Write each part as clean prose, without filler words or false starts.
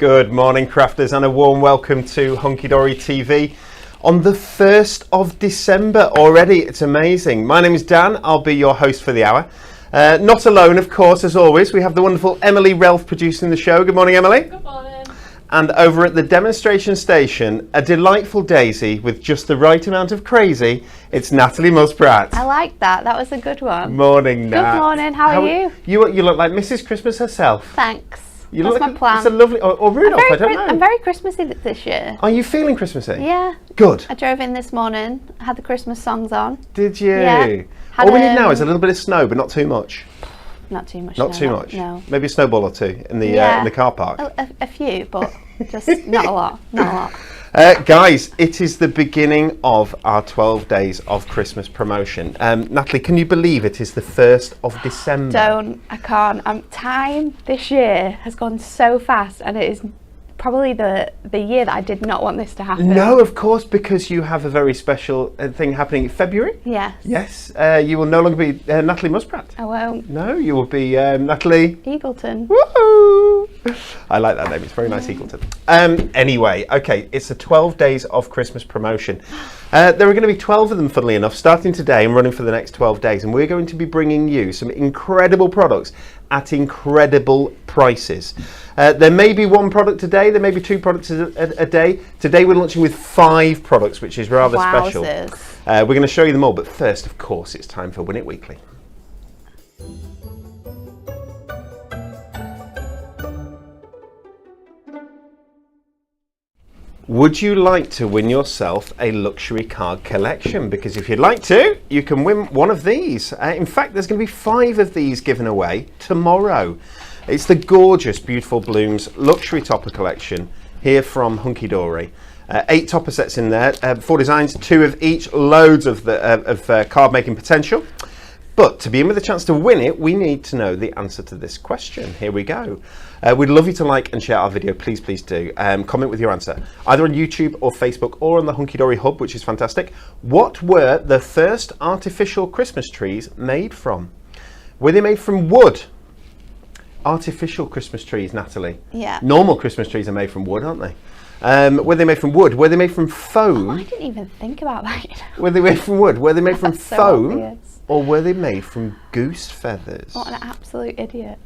Good morning, crafters, and a warm welcome to Hunkydory TV on the 1st of December already. It's amazing. My name is Dan. I'll be your host for the hour. Not alone, of course, as always. We have the wonderful Emily Relf producing the show. Good morning, Emily. Good morning. And over at the demonstration station, a delightful daisy with just the right amount of crazy, it's Natalie Muspratt. I like that. That was a good one. Morning, Nat. Good morning. How are you? You look like Mrs. Christmas herself. Thanks. You That's look my plan. It's a lovely, or Rudolph, I don't know. I'm very Christmassy this year. Are you feeling Christmassy? Yeah. Good. I drove in this morning, had the Christmas songs on. Did you? Yeah. All we need now is a little bit of snow, but not too much. Not too much. Not too much. No. Maybe a snowball or two in the car park. A few, but just not a lot. Not a lot. Guys, it is the beginning of our 12 days of Christmas promotion. Natalie, can you believe it is the 1st of December? I can't. Time this year has gone so fast, and it is probably the year that I did not want this to happen. No, of course, because you have a very special thing happening in February. Yes. Yes, you will no longer be Natalie Muspratt. I won't. No, you will be Natalie Eagleton. Woohoo! I like that name. It's very nice, Eagleton. Anyway, okay, it's the 12 days of Christmas promotion. There are going to be 12 of them, funnily enough, starting today and running for the next 12 days. And we're going to be bringing you some incredible products at incredible prices. There may be one product a day, there may be two products a day. Today we're launching with 5 products, which is rather special. We're going to show you them all, but first, of course, it's time for Win It Weekly. Would you like to win yourself a luxury card collection? Because if you'd like to, you can win one of these. In fact, there's going to be 5 of these given away tomorrow. It's the gorgeous Beautiful Blooms luxury topper collection here from Hunkydory. 8 topper sets in there, 4 designs, 2 of each, loads of card making potential. But to be in with a chance to win it, we need to know the answer to this question. Here we go. We'd love you to like and share our video. Please do. Comment with your answer, either on YouTube or Facebook or on the Hunkydory Hub, which is fantastic. What were the first artificial Christmas trees made from? Were they made from wood? Artificial Christmas trees, Natalie. Yeah. Normal Christmas trees are made from wood, aren't they? Were they made from wood? Were they made from foam? Oh, I didn't even think about that. You know? Were they made from wood? Were they made from That's so foam? obvious. Or were they made from goose feathers? What an absolute idiot.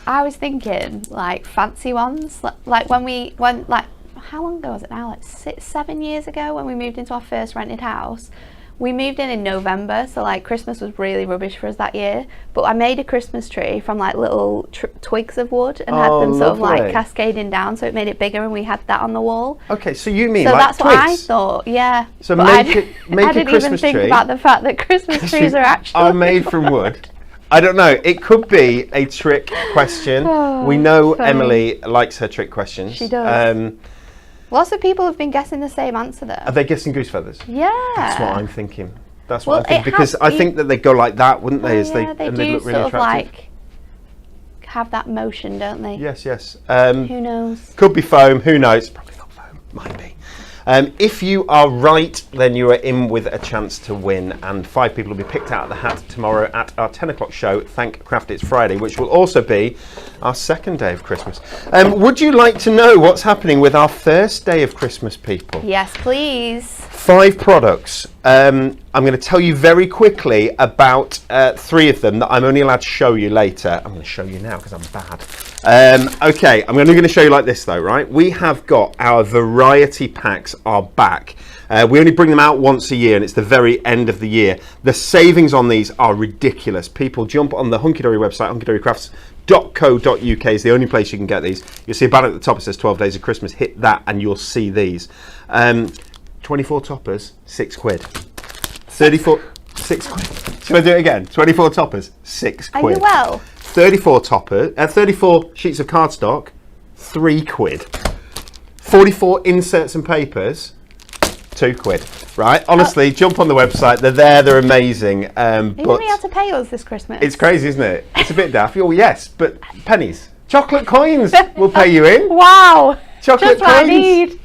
I was thinking like fancy ones, like how long ago was it now? Like 7 years ago when we moved into our first rented house. We moved in November, so like Christmas was really rubbish for us that year. But I made a Christmas tree from like little twigs of wood and had them sort of like cascading down, so it made it bigger, and we had that on the wall. Okay, so you mean so like that's twigs? What I thought, yeah. So but make I a didn't Christmas even think tree about the fact that Christmas trees are actually made from wood. I don't know. It could be a trick question. We know funny. Emily likes her trick questions. She does. Lots of people have been guessing the same answer though. Are they guessing goose feathers? Yeah. That's what I'm thinking. That's what I'm thinking, because I think that they go like that, wouldn't they? They And do they look really sort of attractive. like have that motion, don't they? Yes. Who knows? Could be foam. Who knows? Probably not foam. Might be. If you are right, then you are in with a chance to win, and 5 people will be picked out of the hat tomorrow at our 10 o'clock show, Thank Craft It's Friday, which will also be our second day of Christmas. Would you like to know what's happening with our first day of Christmas, people? Yes, please. 5 products. I'm going to tell you very quickly about 3 of them that I'm only allowed to show you later. I'm going to show you now because I'm bad. Okay, I'm only going to show you like this though, right? We have got our variety packs are back. We only bring them out once a year, and it's the very end of the year. The savings on these are ridiculous. People jump on the Hunkydory website, hunkydorycrafts.co.uk is the only place you can get these. You'll see a banner at the top, it says 12 days of Christmas. Hit that and you'll see these. 24 toppers, £6. 34, £6. Shall I do it again? 24 toppers, £6. Are you well? 34 sheets of cardstock, £3. 44 inserts and papers, £2. Right? Honestly, jump on the website. They're there. They're amazing. Are you going to be able to pay us this Christmas? It's crazy, isn't it? It's a bit daft. Oh yes, but pennies, chocolate coins will pay you in. Wow! Chocolate Just what I coins. need.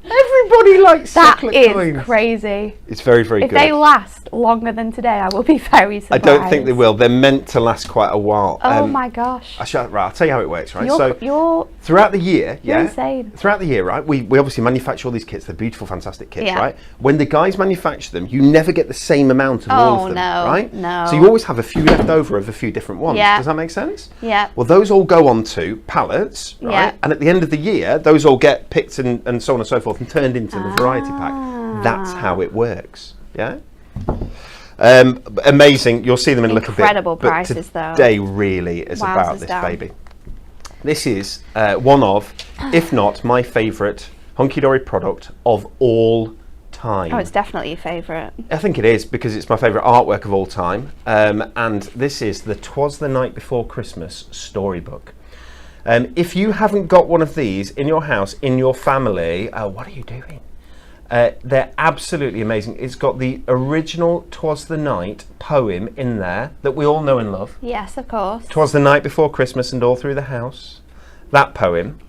Everybody likes That chocolate is coins. crazy. It's very, very If good. they last longer than today, I will be very I surprised. don't think they will. They're meant to last quite a while. Oh my gosh. Right, I'll tell you how it works, right? You're Throughout the year, You're insane. Throughout the year, right, we obviously manufacture all these kits. They're beautiful, fantastic kits, Yeah. right? When the guys manufacture them, you never get the same amount of all of them, no, right? no. So you always have a few left over of a few different ones. Yeah. Does that make sense? Yeah. Well, those all go onto pallets, right? Yeah. And at the end of the year, those all get picked and so on and so forth and turned into the variety pack. That's how it works, yeah? Amazing. You'll see them in a little bit. Incredible prices, but though. Today really is about this baby. This is one of, if not my favourite Hunkydory product of all time. Oh, it's definitely your favourite. I think it is because it's my favourite artwork of all time. And this is the 'Twas the Night Before Christmas Storybook. If you haven't got one of these in your house, in your family, what are you doing? They're absolutely amazing. It's got the original 'Twas the Night poem in there that we all know and love. Yes, of course. 'Twas the night before Christmas and all through the house. That poem,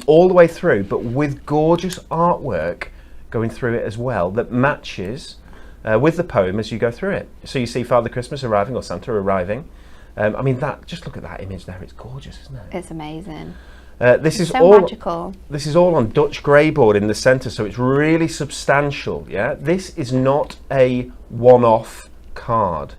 all the way through, but with gorgeous artwork going through it as well that matches with the poem as you go through it. So you see Father Christmas arriving or Santa arriving. I mean, just look at that image there. It's gorgeous, isn't it? It's amazing. This is so all magical. This is all on Dutch grey board in the centre, so it's really substantial. Yeah, this is not a one-off card.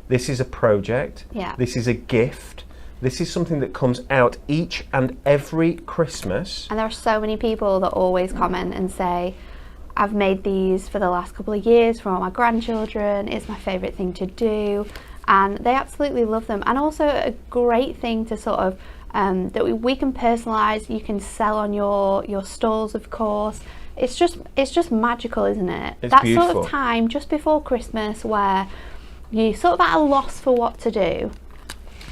This is a project. Yeah. This is a gift. This is something that comes out each and every Christmas. And there are so many people that always comment and say, I've made these for the last couple of years for all my grandchildren. It's my favourite thing to do. And they absolutely love them. And also a great thing to sort of, that we can personalise, you can sell on your stalls, of course. It's just magical, isn't it? It's that beautiful. sort of time just before Christmas where you're sort of at a loss for what to do.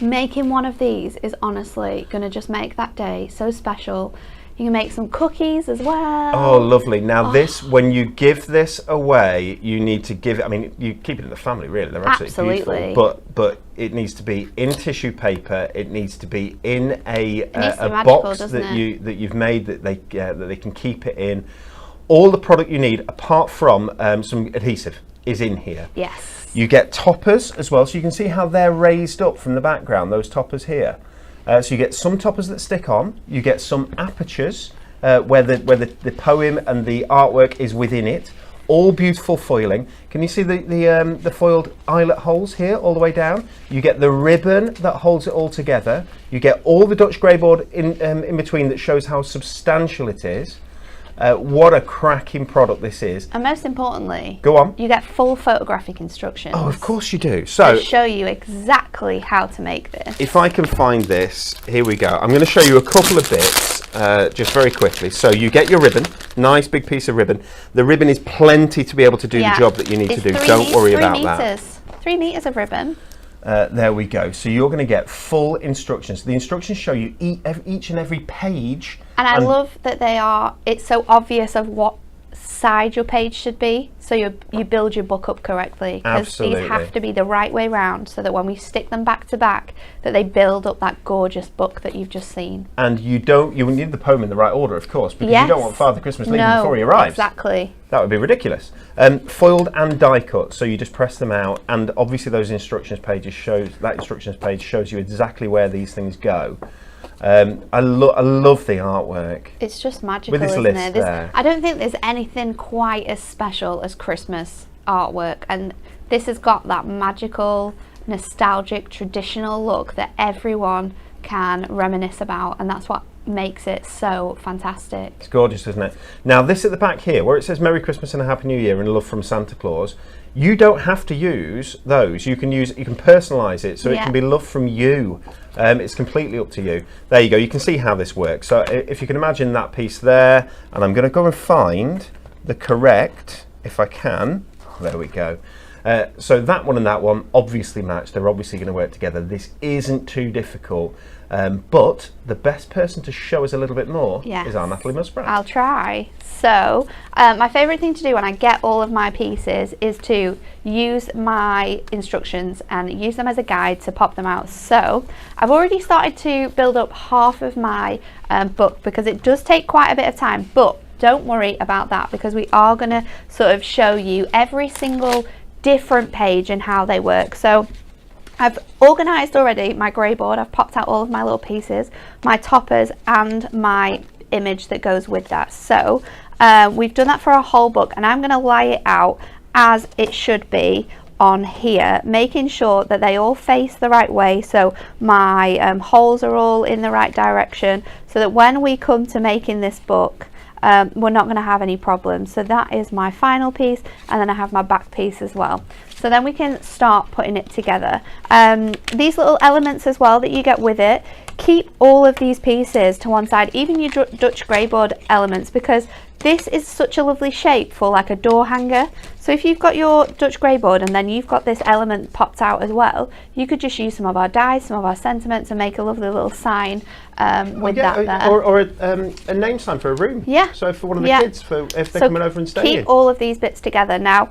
Making one of these is honestly going to just make that day so special. You can make some cookies as well. Oh, lovely. Now this, when you give this away, you need to give it, I mean, you keep it in the family, really. They're absolutely beautiful. But it needs to be in tissue paper. It needs to be in a box that you've made that they can keep it in. All the product you need, apart from some adhesive, is in here. Yes. You get toppers as well, so you can see how they're raised up from the background, those toppers here. So you get some toppers that stick on, you get some apertures where the poem and the artwork is within it, all beautiful foiling. Can you see the foiled eyelet holes here all the way down? You get the ribbon that holds it all together, you get all the Dutch grey board in between that shows how substantial it is. What a cracking product this is. And most importantly, go on. You get full photographic instructions. Oh, of course you do. So to show you exactly how to make this. If I can find this, here we go. I'm going to show you a couple of bits just very quickly. So you get your ribbon, nice big piece of ribbon. The ribbon is plenty to be able to do the job that you need to do. Don't worry about that. 3 meters of ribbon. There we go. So you're going to get full instructions. The instructions show you each and every page. And I love that it's so obvious of what side your page should be, so you build your book up correctly. Because these have to be the right way round, so that when we stick them back to back, that they build up that gorgeous book that you've just seen. And you need the poem in the right order, of course, because you don't want Father Christmas leaving before he arrives. Exactly. That would be ridiculous. Foiled and die cut, so you just press them out, and obviously that instructions page shows you exactly where these things go. I love the artwork. It's just magical, with this isn't list it? there. I don't think there's anything quite as special as Christmas artwork, and this has got that magical, nostalgic, traditional look that everyone can reminisce about, and that's what makes it so fantastic. It's gorgeous, isn't it? Now this at the back here, where it says Merry Christmas and a Happy New Year and love from Santa Claus, you don't have to use those. You can personalize it so it can be love from you. It's completely up to you. There you go. You can see how this works. So if you can imagine that piece there, and I'm going to go and find the correct, if I can. There we go. So that one and that one obviously match. They're obviously going to work together. This isn't too difficult. But the best person to show us a little bit more is our Natalie Muspratt. I'll try. So my favourite thing to do when I get all of my pieces is to use my instructions and use them as a guide to pop them out. So I've already started to build up half of my book, because it does take quite a bit of time, but don't worry about that, because we are going to sort of show you every single different page and how they work. So I've organised already my grey board. I've popped out all of my little pieces, my toppers and my image that goes with that. So we've done that for our whole book, and I'm going to lay it out as it should be on here, making sure that they all face the right way, so my holes are all in the right direction, so that when we come to making this book, we're not going to have any problems. So that is my final piece, and then I have my back piece as well. So then we can start putting it together. These little elements as well that you get with it, keep all of these pieces to one side, even your Dutch grey board elements, because this is such a lovely shape for like a door hanger. So if you've got your Dutch grey board and then you've got this element popped out as well, you could just use some of our dies, some of our sentiments, and make a lovely little sign with that there. Or a name sign for a room. Yeah. So for one of the kids, for if they're coming over and staying. Keep all of these bits together. Now,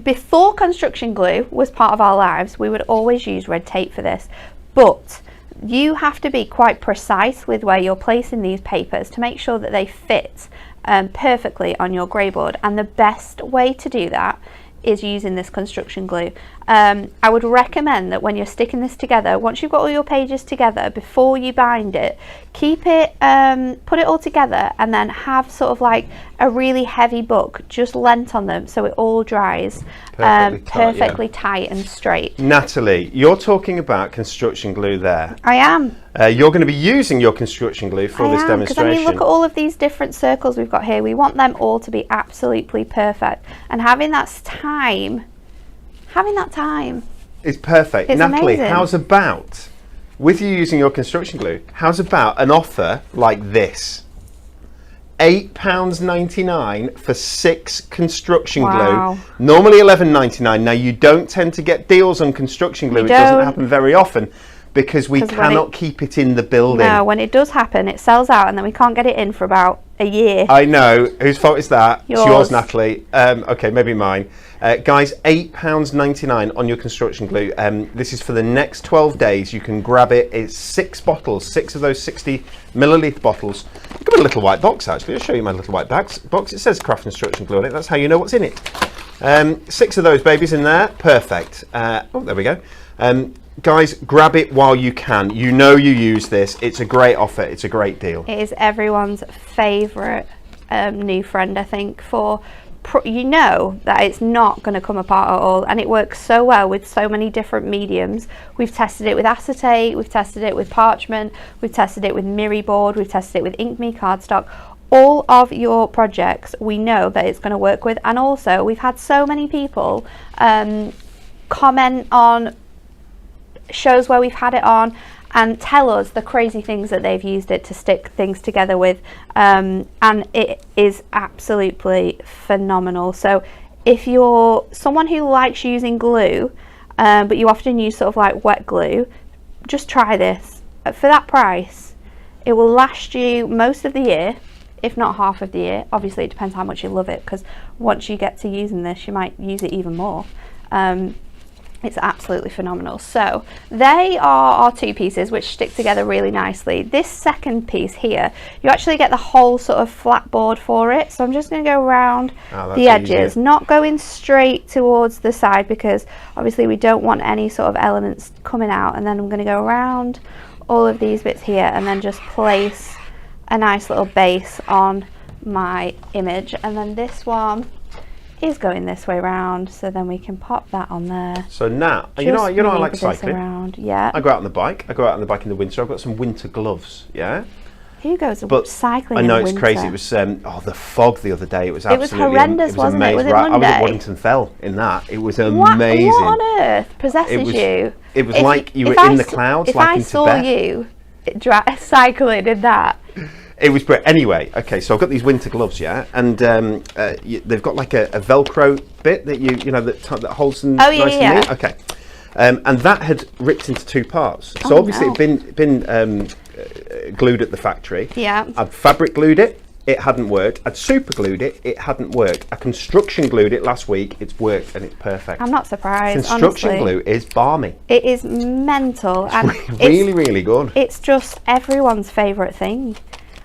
before construction glue was part of our lives, we would always use red tape for this. But you have to be quite precise with where you're placing these papers to make sure that they fit perfectly on your grey board, and the best way to do that is using this construction glue. I would recommend that when you're sticking this together, once you've got all your pages together, before you bind it, keep it, put it all together, and then have sort of like a really heavy book just lent on them, so it all dries perfectly tight and straight. Natalie, you're talking about construction glue there. I am. You're going to be using your construction glue for this demonstration. Because I mean, look at all of these different circles we've got here. We want them all to be absolutely perfect, and having that time is perfect. It's Natalie, amazing. how's about, with you using your construction glue, how's about an offer like this? £8.99 for 6 construction glue. Normally £11.99. Now, you don't tend to get deals on construction glue. It doesn't happen very often, because we cannot keep it in the building. No, when it does happen, it sells out, and then we can't get it in for about a year. I know. Whose fault is that? Yours. It's yours, Natalie. Okay, maybe mine. Guys, £8.99 on your construction glue. This is for the next 12 days. You can grab it. It's 6 bottles, 6 of those 60 milliliter bottles. I've got a little white box, actually. I'll show you my little white box. It says craft construction glue on it. That's how you know what's in it. 6 of those babies in there. Perfect. Oh, there we go. Guys, grab it while you can. You know you use this. It's a great offer. It's a great deal. It is everyone's favourite new friend, I think, for you know that it's not going to come apart at all, and it works so well with so many different mediums. We've tested it with acetate, we've tested it with parchment, we've tested it with Miri board, we've tested it with InkMe cardstock. All of your projects we know that it's going to work with, and also we've had so many people comment on shows where we've had it on and tell us the crazy things that they've used it to stick things together with, and it is absolutely phenomenal. So if you're someone who likes using glue, but you often use sort of like wet glue, just try this. For that price, it will last you most of the year, if not half of the year. Obviously it depends how much you love it, because once you get to using this, you might use it even more. It's absolutely phenomenal. So they are our 2 pieces which stick together really nicely. This second piece here, you actually get the whole sort of flat board for it. So I'm just going to go around the edges, not going straight towards the side, because obviously we don't want any sort of elements coming out. And then I'm going to go around all of these bits here, and then just place a nice little base on my image. And then this one is going this way round, so then we can pop that on there. So now, you know I like cycling. Yeah. I go out on the bike. In the winter. I've got some winter gloves. Yeah. Who goes cycling in I know the it's winter? crazy. It was the fog the other day. It was absolutely horrendous, wasn't it? Was it Monday? I was at Waddington Fell in that. It was amazing. What on earth possesses you? It was like you were in the clouds. If I saw you cycling in that. It was great. Anyway, okay, so I've got these winter gloves, yeah, and they've got like a Velcro bit that you know that holds them nice and neat. Okay, and that had ripped into 2 parts. So obviously it'd been glued at the factory. Yeah. I'd fabric glued it. It hadn't worked. I'd super glued it. It hadn't worked. I construction glued it last week. It's worked and it's perfect. I'm not surprised. Construction glue is balmy. It is mental, and really, really good. It's just everyone's favourite thing.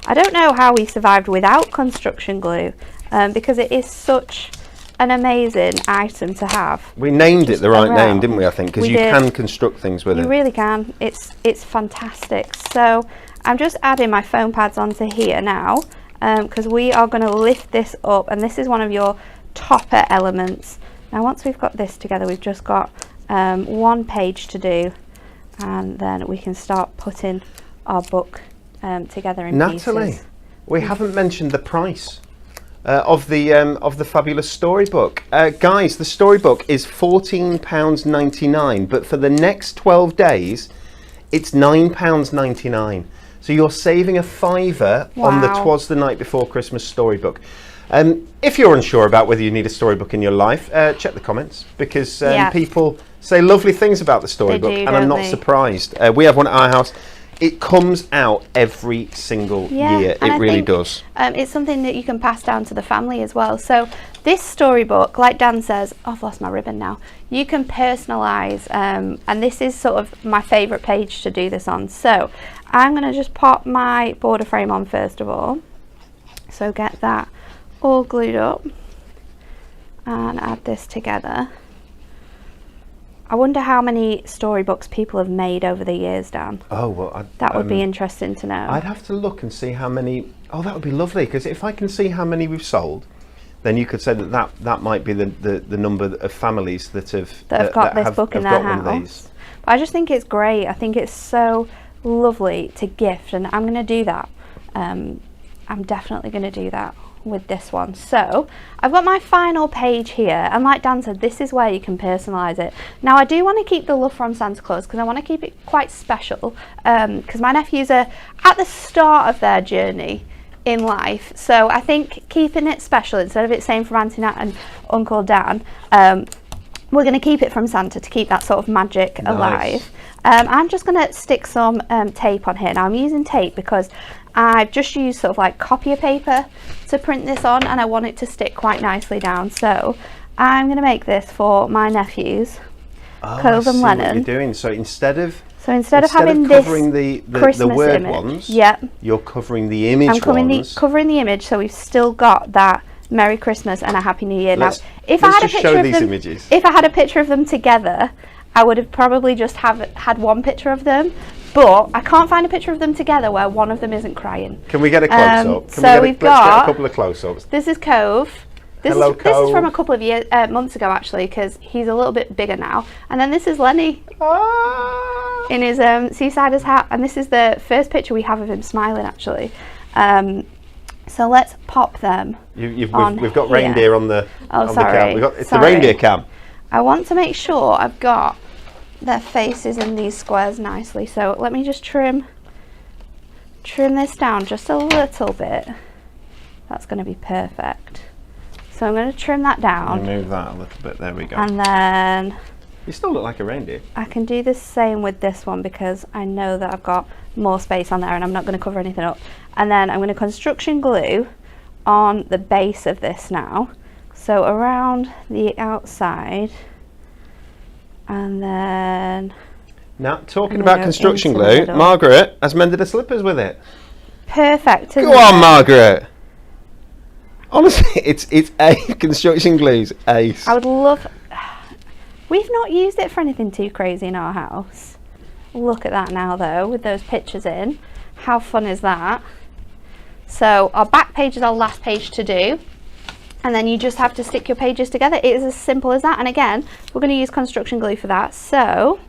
I don't know how we survived without construction glue, because it is such an amazing item to have. We named it the right around. name, didn't we, I think? Because you did. can construct things with it. You really can. It's fantastic. So I'm just adding my foam pads onto here now, because we are going to lift this up, and this is one of your topper elements. Now once we've got this together, we've just got one page to do, and then we can start putting our book together in Natalie, pieces. we haven't mentioned the price of the fabulous storybook. Guys, the storybook is £14.99, but for the next 12 days, it's £9.99. So you're saving a fiver on the Twas the Night Before Christmas storybook. If you're unsure about whether you need a storybook in your life, check the comments, because people say lovely things about the storybook, and I'm not surprised. We have one at our house. It comes out every single year. It really does. It's something that you can pass down to the family as well. So this storybook, like Dan says, I've lost my ribbon now. You can personalise, and this is sort of my favourite page to do this on. So I'm going to just pop my border frame on first of all. So get that all glued up and add this together. I wonder how many storybooks people have made over the years, Dan. Oh, well, that would be interesting to know. I'd have to look and see how many. Oh, that would be lovely, because if I can see how many we've sold, then you could say that might be the number of families that have got this book in their house. But I just think it's great. I think it's so lovely to gift, and I'm going to do that. I'm definitely going to do that with this one. So I've got my final page here, and like Dan said, this is where you can personalize it. Now I do want to keep the love from Santa Claus, because I want to keep it quite special, because my nephews are at the start of their journey in life, so I think keeping it special, instead of it saying from Auntie Nat and Uncle Dan, we're going to keep it from Santa to keep that sort of magic alive. I'm just going to stick some tape on here. Now I'm using tape because I've just used sort of like copier paper to print this on, and I want it to stick quite nicely down. So I'm going to make this for my nephews, Cove and Lennon. What you're doing. So instead of having covering this the Christmas word image, ones, yep, you're covering the image I'm ones. covering the image, so we've still got that Merry Christmas and a Happy New Year. Let's if I had a just picture show of these them, images. If I had a picture of them together, I would have probably just had one picture of them. But I can't find a picture of them together where one of them isn't crying. Can we get a close-up? Let's get a couple of close-ups. This is Cove. This is from a couple of months ago, actually, because he's a little bit bigger now. And then this is Lenny in his Seasiders hat. And this is the first picture we have of him smiling, actually. So let's pop them. We've got reindeer on the cam. It's the reindeer cam. I want to make sure I've got their faces in these squares nicely, so let me just trim this down just a little bit. That's going to be perfect. So I'm going to trim that down. Move that a little bit. There we go. And then you still look like a reindeer. I can do the same with this one, because I know that I've got more space on there and I'm not going to cover anything up. And then I'm going to construction glue on the base of this now, so around the outside. And then now, talking about construction glue, Margaret has mended her slippers with it. Perfect. Go on, Margaret. Honestly, it's a construction glue's ace. I would love. We've not used it for anything too crazy in our house. Look at that now, though, with those pictures in. How fun is that? So our back page is our last page to do. And then you just have to stick your pages together. It is as simple as that. And again, we're going to use construction glue for that. So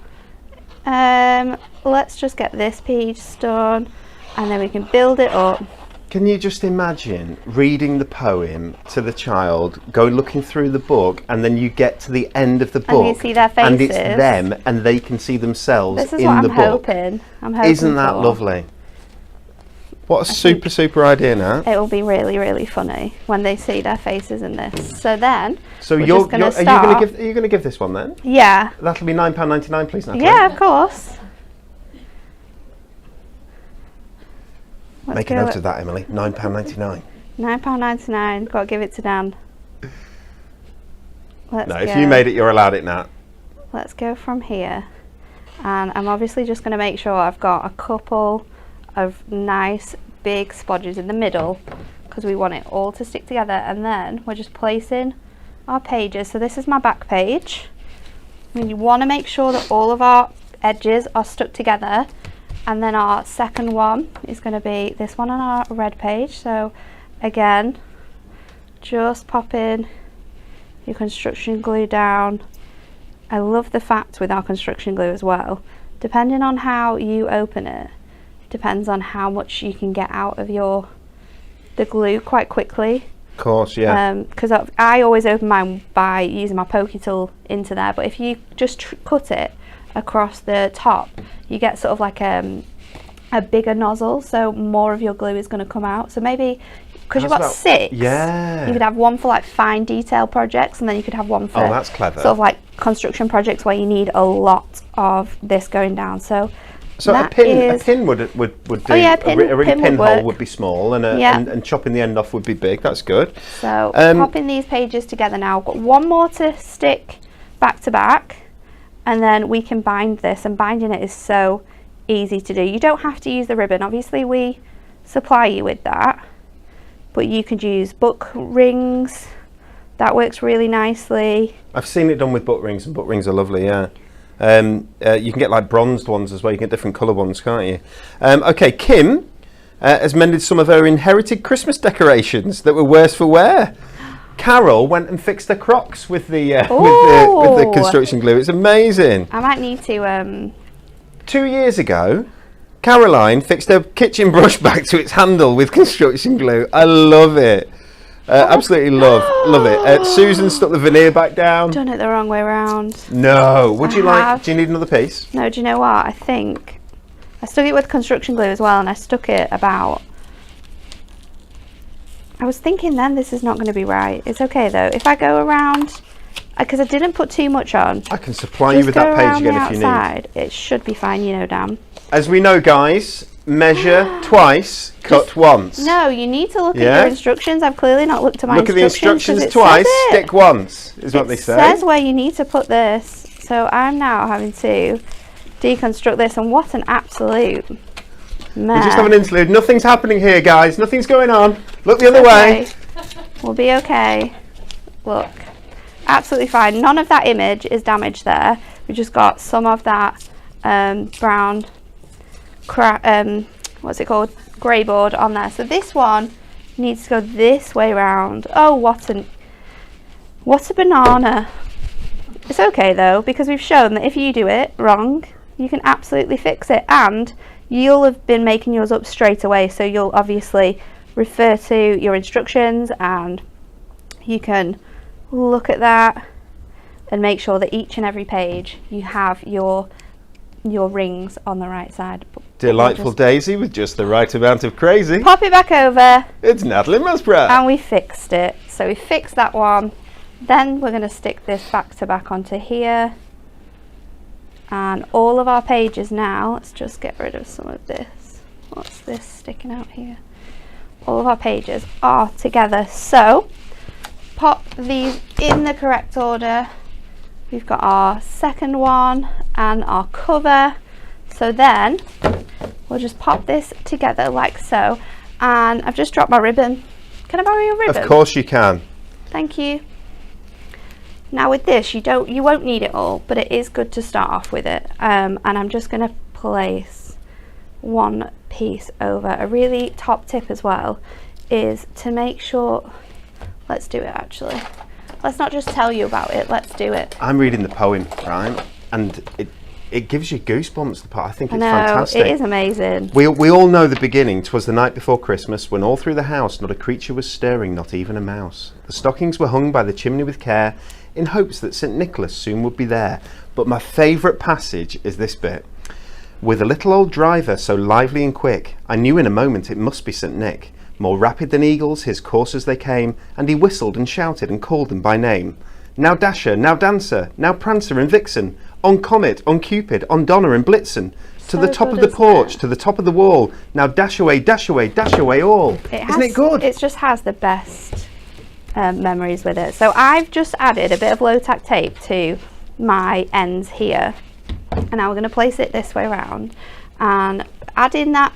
let's just get this page done, and then we can build it up. Can you just imagine reading the poem to the child, go looking through the book, and then you get to the end of the book, and you see their faces, and it's them, and they can see themselves in the book. This is what I'm hoping. Isn't that lovely? What a super idea, Nat. It will be really, really funny when they see their faces in this. So then, are you going to give this one then? Yeah. That'll be £9.99, please, Natalie. Yeah, of course. Make a note of that, Emily. £9.99. £9.99. Got to give it to Dan. If you made it, you're allowed it, Nat. Let's go from here, and I'm obviously just going to make sure I've got a couple of nice big splodges in the middle because we want it all to stick together, and then we're just placing our pages. So this is my back page. And you want to make sure that all of our edges are stuck together, and then our second one is going to be this one on our red page. So again, just pop in your construction glue down. I love the fact with our construction glue as well, depending on how you open it, depends on how much you can get out of the glue quite quickly. Of course, yeah. Because I always open mine by using my pokey tool into there, but if you just cut it across the top, you get sort of like a bigger nozzle, so more of your glue is going to come out. So maybe because you've got 6, you could have one for like fine detail projects, and then you could have one for that's clever. Sort of like construction projects where you need a lot of this going down. So a pin would do. A pinhole would be small, and chopping the end off would be big. That's good. So popping these pages together now. I've got one more to stick back to back, and then we can bind this. And binding it is so easy to do. You don't have to use the ribbon. Obviously, we supply you with that, but you could use book rings. That works really nicely. I've seen it done with book rings, and book rings are lovely. Yeah. You can get like bronzed ones as well. You can get different colour ones, can't you? Okay, Kim has mended some of her inherited Christmas decorations that were worse for wear. Carol went and fixed her Crocs with the with the construction glue. It's amazing. I might need to. 2 years ago, Caroline fixed her kitchen brush back to its handle with construction glue. I love it. Absolutely love it. Susan stuck the veneer back down. Done it the wrong way around. No. Would you like? Do you need another piece? No. Do you know what? I think I stuck it with construction glue as well, and I stuck it about. I was thinking then this is not going to be right. It's okay though. If I go around, because I didn't put too much on. I can supply you with that page again if you need. It should be fine, you know, Dan. As we know, guys, measure twice, cut once. No, you need to look at your instructions. I've clearly not looked at my instructions. Look at the instructions twice, stick once, is what they say. It says where you need to put this. So I'm now having to deconstruct this, and what an absolute mess. We just have an interlude. Nothing's happening here, guys. Nothing's going on. Look the other way. We'll be okay. Look, absolutely fine. None of that image is damaged there. We just got some of that brown what's it called, grey board on there. So this one needs to go this way round. Oh, what a banana. It's okay though, because we've shown that if you do it wrong, you can absolutely fix it, and you'll have been making yours up straight away, so you'll obviously refer to your instructions and you can look at that and make sure that each and every page you have your rings on the right side. Delightful Daisy with just the right amount of crazy. Pop it back over. It's Natalie Muspratt. And we fixed it. So we fixed that one. Then we're going to stick this back to back onto here. And all of our pages now, let's just get rid of some of this. What's this sticking out here? All of our pages are together. So pop these in the correct order. We've got our second one and our cover. So then we'll just pop this together like so. And I've just dropped my ribbon. Can I borrow your ribbon? Of course you can. Thank you. Now with this, you won't need it all, but it is good to start off with it. And I'm just going to place one piece over. A really top tip as well is to make sure, let's do it actually. Let's not just tell you about it, let's do it. I'm reading the poem, right? And it gives you goosebumps, the part. I think it's fantastic. It is amazing. We all know the beginning. 'Twas the night before Christmas, when all through the house not a creature was stirring, not even a mouse. The stockings were hung by the chimney with care, in hopes that St. Nicholas soon would be there. But my favourite passage is this bit. With a little old driver so lively and quick, I knew in a moment it must be St. Nick. More rapid than eagles, his coursers they came, and he whistled and shouted and called them by name. Now Dasher, now Dancer, now Prancer and Vixen, on Comet, on Cupid, on Donner and Blitzen, to the top of the porch, to the top of the wall. Now dash away, dash away, dash away all. Isn't it good? It just has the best memories with it. So I've just added a bit of low tack tape to my ends here, and now we're going to place it this way around. and adding that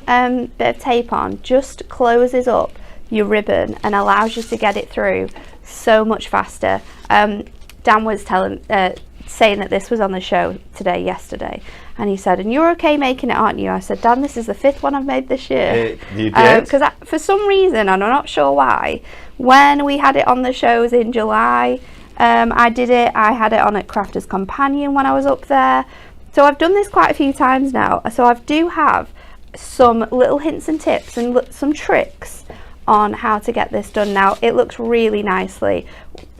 bit of tape on just closes up your ribbon and allows you to get it through so much faster. Dan was saying that this was on the show yesterday, and he said, and you're okay making it, aren't you? I said, Dan, this is the 5th one I've made this year. You did? Because for some reason, and I'm not sure why, when we had it on the shows in July, I had it on at Crafter's Companion when I was up there. So I've done this quite a few times now. So I do have some little hints and tips and some tricks on how to get this done. Now, it looks really nicely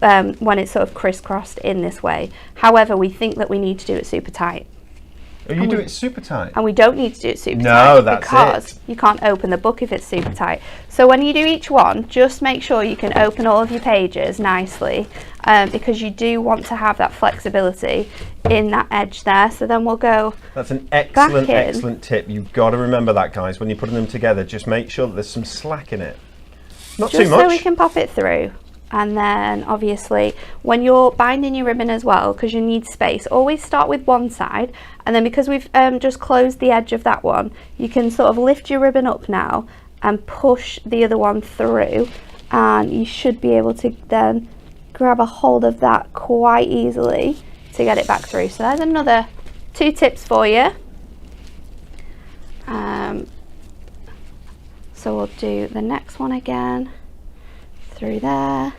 when it's sort of crisscrossed in this way. However, we think that we need to do it super tight. Oh, you do it super tight? And we don't need to do it super tight. No, that's because it. You can't open the book if it's super tight. So when you do each one, just make sure you can open all of your pages nicely, because you do want to have that flexibility in that edge there. So then we'll go. That's an excellent tip. You've got to remember that, guys, when you're putting them together. Just make sure that there's some slack in it. Not too much. Just so we can pop it through. And then obviously when you're binding your ribbon as well, because you need space, always start with one side, and then because we've just closed the edge of that one, you can sort of lift your ribbon up now and push the other one through, and you should be able to then grab a hold of that quite easily to get it back through. So there's another 2 tips for you. So we'll do the next one again through there,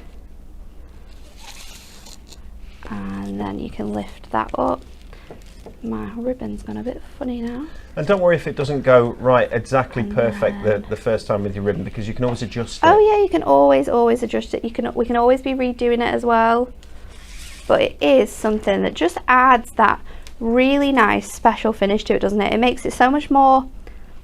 and then you can lift that up. My ribbon's gone a bit funny now. And don't worry if it doesn't go right exactly perfect the first time with your ribbon, because you can always adjust it. Oh yeah, you can always adjust it. We can always be redoing it as well. But it is something that just adds that really nice special finish to it, doesn't it? It makes it so much more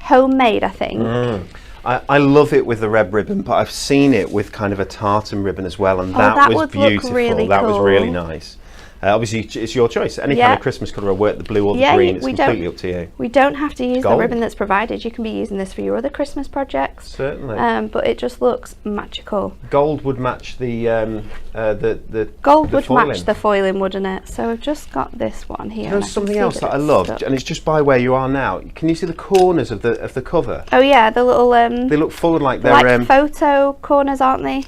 homemade, I think. I love it with the red ribbon, but I've seen it with kind of a tartan ribbon as well, and that was beautiful. That was really nice. Obviously, it's your choice. Any kind of Christmas colour will work, the blue or the green, it's completely up to you. We don't have to use the ribbon that's provided. You can be using this for your other Christmas projects. Certainly. But it just looks magical. Gold would match the gold would foiling. match the foiling, wouldn't it? So I've just got this one here. There's something else that I love, and it's just by where you are now. Can you see the corners of the cover? Oh yeah, the little they look forward like they're photo corners, aren't they?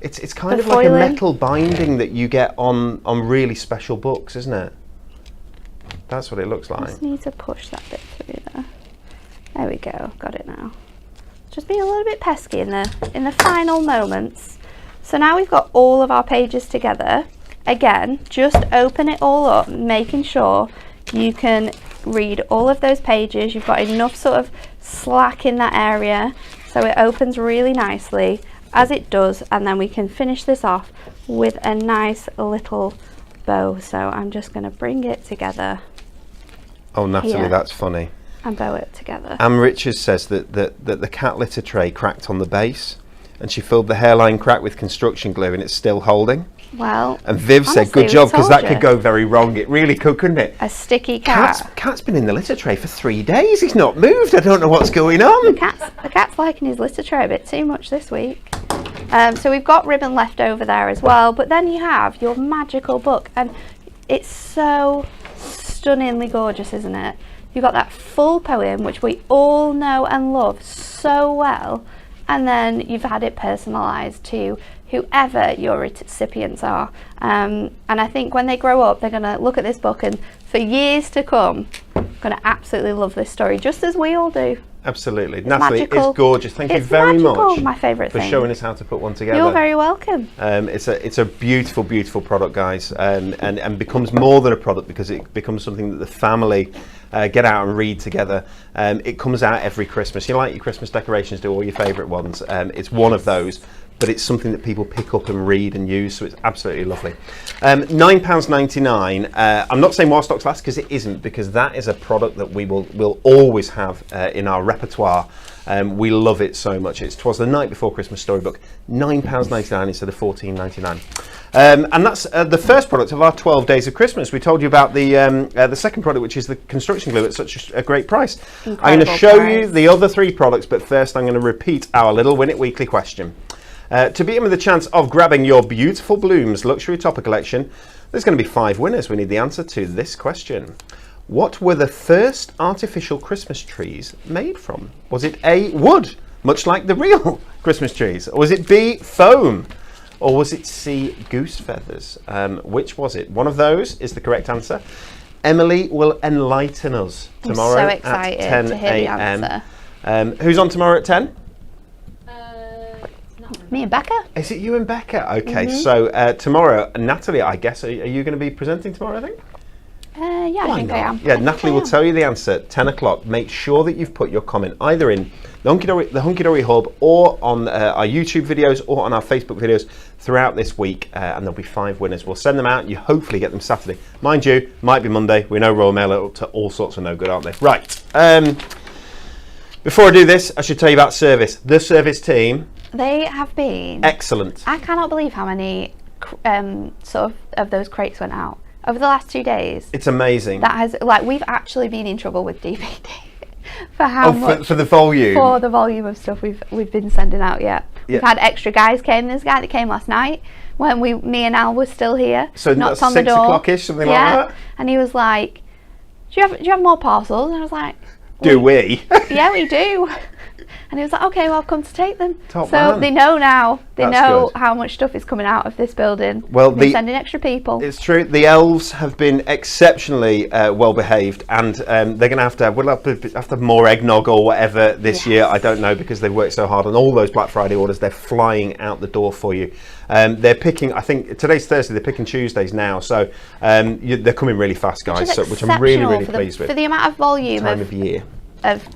It's kind of like a metal binding that you get on really special books, isn't it? That's what it looks like. Just need to push that bit through there. There we go, got it now. Just being a little bit pesky in the final moments. So now we've got all of our pages together. Again, just open it all up, making sure you can read all of those pages. You've got enough sort of slack in that area, so it opens really nicely as it does, and then we can finish this off with a nice little bow. So I'm just going to bring it together. Oh, Natalie, that's funny. And bow it together. Anne Richards says that the cat litter tray cracked on the base, and she filled the hairline crack with construction glue, and it's still holding. Well, and Viv said, good job, because that could go very wrong. It really could, couldn't it? A sticky cat. Cat's been in the litter tray for 3 days. He's not moved. I don't know what's going on. The cat's liking his litter tray a bit too much this week. So we've got ribbon left over there as well, but then you have your magical book, and it's so stunningly gorgeous, isn't it? You've got that full poem, which we all know and love so well, and then you've had it personalised to whoever your recipients are. And I think when they grow up, they're going to look at this book, and for years to come, going to absolutely love this story, just as we all do. Absolutely. Natalie, it's gorgeous. Thank you very much my favourite for showing us how to put one together. You're very welcome. It's a beautiful, beautiful product, guys, and becomes more than a product, because it becomes something that the family get out and read together. It comes out every Christmas. You like your Christmas decorations, do all your favourite ones. It's one of those, but it's something that people pick up and read and use, so it's absolutely lovely. £9.99. I'm not saying while stocks last, because it isn't, because that is a product that we'll always have in our repertoire. We love it so much. It's 'Twas the Night Before Christmas Storybook, £9.99 instead of £14.99. And that's the first product of our 12 days of Christmas. We told you about the second product, which is the construction glue at such a great price. Incredible I'm going to show you the other 3 products, but first I'm going to repeat our little Win It Weekly question. To be in with a chance of grabbing your Beautiful Blooms luxury topper collection, there's going to be 5 winners. We need the answer to this question. What were the first artificial Christmas trees made from? Was it A, wood, much like the real Christmas trees? Or was it B, foam? Or was it C, goose feathers? Which was it? One of those is the correct answer. Emily will enlighten us tomorrow I'm so excited at 10 to hear the a.m. answer. Who's on tomorrow at 10? Me and Becca. Is it you and Becca? Okay, so tomorrow, Natalie, I guess, are you going to be presenting tomorrow, I think? Yeah, I think I am. Yeah, Natalie will tell you the answer at 10 o'clock. Make sure that you've put your comment either in the Hunkydory Hub or on our YouTube videos or on our Facebook videos throughout this week, and there'll be 5 winners. We'll send them out and you hopefully get them Saturday. Mind you, might be Monday. We know Royal Mail are up to all sorts of no good, aren't they? Right. Before I do this, I should tell you about service. The service team. They have been excellent. I cannot believe how many sort of those crates went out over the last 2 days. It's amazing. That has, like, we've actually been in trouble with DPD for how much for the volume. For the volume of stuff we've been sending out. Yeah. We've had extra guys came. There's a guy that came last night when me and Al were still here. So knocked that's on the 6 door. o'clock-ish, something like that. And he was like, "Do you have more parcels?" And I was like, "Do we?" Yeah, we do. And he was like, "Okay, well, I've come to take them." Top so man. they know now. They That's know good. how much stuff is coming out of this building. Well, they're sending extra people. It's true. The elves have been exceptionally well behaved, and they're going to have we'll have to have more eggnog or whatever this year. I don't know, because they've worked so hard on all those Black Friday orders. They're flying out the door for you. They're picking. I think today's Thursday. They're picking Tuesdays now, so they're coming really fast, guys. Which I'm really pleased with. For the amount of volume time of year of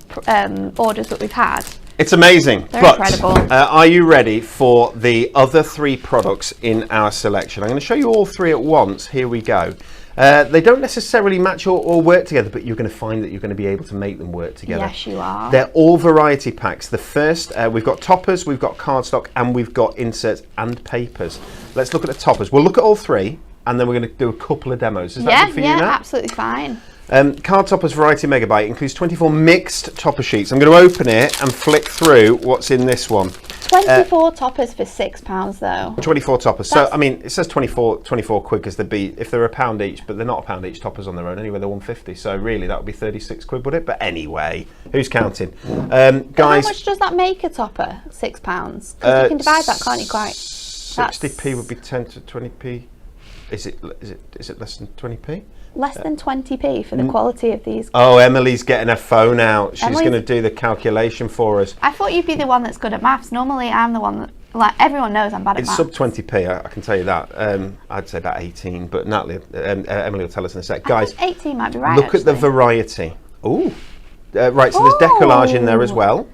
orders that we've had. It's amazing. They're but incredible. Are you ready for the other 3 products in our selection? I'm going to show you all 3 at once. Here we go. They don't necessarily match or work together, but you're going to find that you're going to be able to make them work together. Yes, you are. They're all variety packs. The first, we've got toppers, we've got cardstock, and we've got inserts and papers. Let's look at the toppers. We'll look at all 3, and then we're going to do a couple of demos. Is that good for you, Nat? Yeah, absolutely fine. Card Toppers Variety Megabyte includes 24 mixed topper sheets. I'm going to open it and flick through what's in this one. 24 toppers for £6 though. 24 toppers. So, I mean, it says 24 quid because they'd be, if they're £1 each, but they're not £1 each toppers on their own anyway, they're 150. So really, that would be 36 quid, would it? But anyway, who's counting? Guys, how much does that make a topper? £6? Because you can divide that, can't you, quite? 60p would be 10 to 20p. Is it less than 20p? Less than 20p for the quality of these. Oh, Emily's getting her phone out. She's going to do the calculation for us. I thought you'd be the one that's good at maths. Normally, I'm the one that, like, everyone knows I'm bad at maths. It's sub 20p, I can tell you that. I'd say about 18, but Natalie, Emily will tell us in a sec. Guys, 18 might be right. Look at the variety. Ooh, right. So there's decollage in there as well.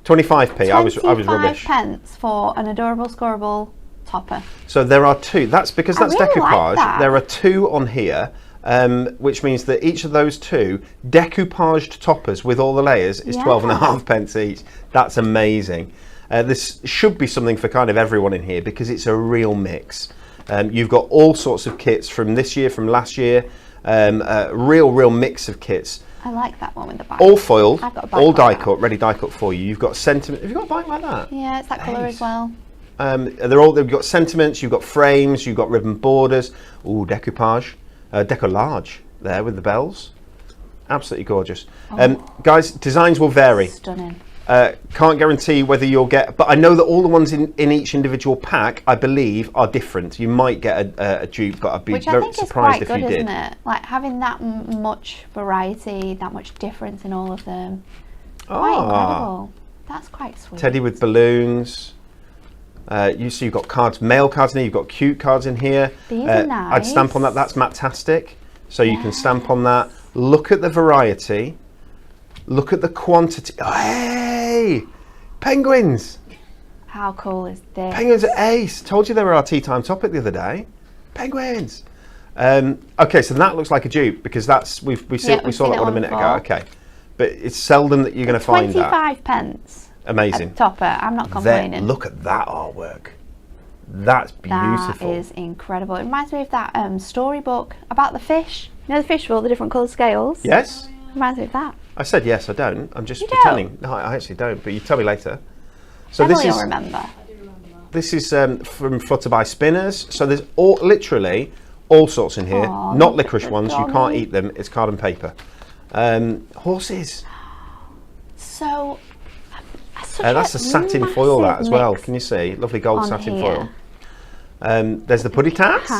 25p. I was rubbish. 25 pence for an adorable, scoreable topper. So there are 2. That's because that's really decoupage. like that. There are 2 on here, which means that each of those 2 decoupaged toppers with all the layers is 12.5 pence each. That's amazing. This should be something for kind of everyone in here because it's a real mix. You've got all sorts of kits from this year, from last year. A real mix of kits. I like that one with the bike. All foiled, I've got a bike all like die that. cut, ready die cut for you. You've got sentiment. Have you got a bike like that? Yeah, it's that colour as well. They've got sentiments, you've got frames, you've got ribbon borders. Ooh, decoupage, decollage there with the bells. Absolutely gorgeous. Guys, designs will vary. Stunning. Can't guarantee whether you'll get, but I know that all the ones in each individual pack, I believe, are different. You might get a dupe, but I'd be very surprised if you did. Which I think is quite good, isn't it? Like having that much variety, that much difference in all of them. Quite incredible. That's quite sweet. Teddy with balloons. You've got cards, mail cards in here. You've got cute cards in here. These are nice. I'd stamp on that. That's Matastic, so you can stamp on that. Look at the variety. Look at the quantity. Oh, hey, penguins! How cool is this? Penguins are ace. Told you they were our tea time topic the other day. Penguins. Okay, so that looks like a dupe because that's we saw that one a minute ago. Okay, but it's seldom that you're going to find that. 25 pence. Amazing. Topper. I'm not complaining. Look at that artwork. That's beautiful. That is incredible. It reminds me of that storybook about the fish. You know the fish with all the different coloured scales? Yes. Reminds me of that. I said yes, I don't. I'm just You pretending. don't? No, I actually don't, but you tell me later. So Emily this will is remember. this is from Flutterby Spinners. So there's literally all sorts in here. Aw, Not look at licorice the ones, you dolly. can't eat them. It's card and paper. Horses. So, That's the satin foil that as well. Can you see? Lovely gold satin here. foil. There's the puddy tats.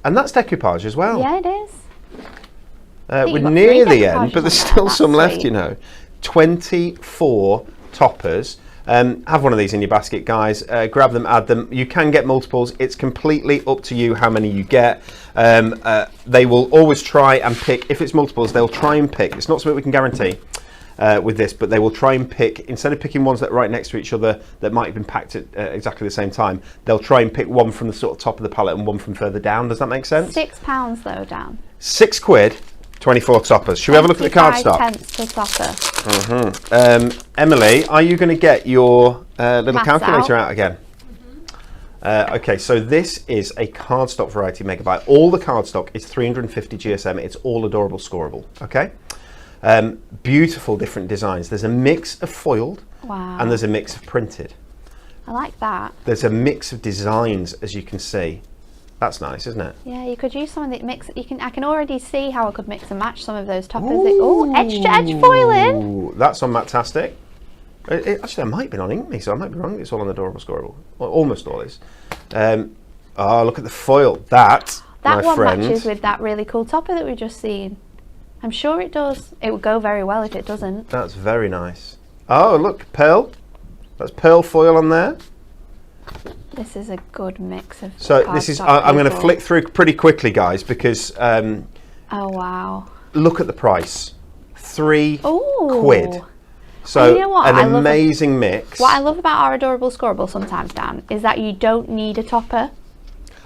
And that's decoupage as well. Yeah, it is. We're you've got near 3 the end, but decoupages there's on still there, some that's left, sweet. you know. 24 toppers. Have one of these in your basket, guys. Grab them, add them. You can get multiples. It's completely up to you how many you get. They will always try and pick. If it's multiples, they'll try and pick. It's not something we can guarantee with this, but they will try and pick, instead of picking ones that are right next to each other that might have been packed at exactly the same time, they'll try and pick one from the sort of top of the pallet and one from further down. Does that make sense? £6 though, Dan. £6, 24 toppers. Should we have a look at the cardstock? 25 pence per topper. Emily, are you going to get your little Maths calculator out again? Okay, so this is a cardstock variety megabyte. All the cardstock is 350 GSM. It's all adorable scoreable. Okay, beautiful different designs. There's a mix of foiled, Wow. and there's a mix of printed. I like that. There's a mix of designs, as you can see. That's nice, isn't it? Yeah, you could use something that mix. I can already see how I could mix and match some of those toppers. Oh, edge to edge foiling. Ooh, that's on Matastic. Actually, that might have been on Inkme, so I might be wrong. It's all on Adorable Scoreable. Well, almost all is. Oh, look at the foil. That my one friend, matches with that really cool topper that we've just seen. I'm sure it does. It would go very well if it doesn't. That's very nice. Oh, look, pearl. That's pearl foil on there. This is a good mix of. So this is. I'm going to flick through pretty quickly, guys, because Oh wow! look at the price. £3. Ooh. So you know what? an amazing mix. What I love about our Adorable Scoreable sometimes, Dan, is that you don't need a topper.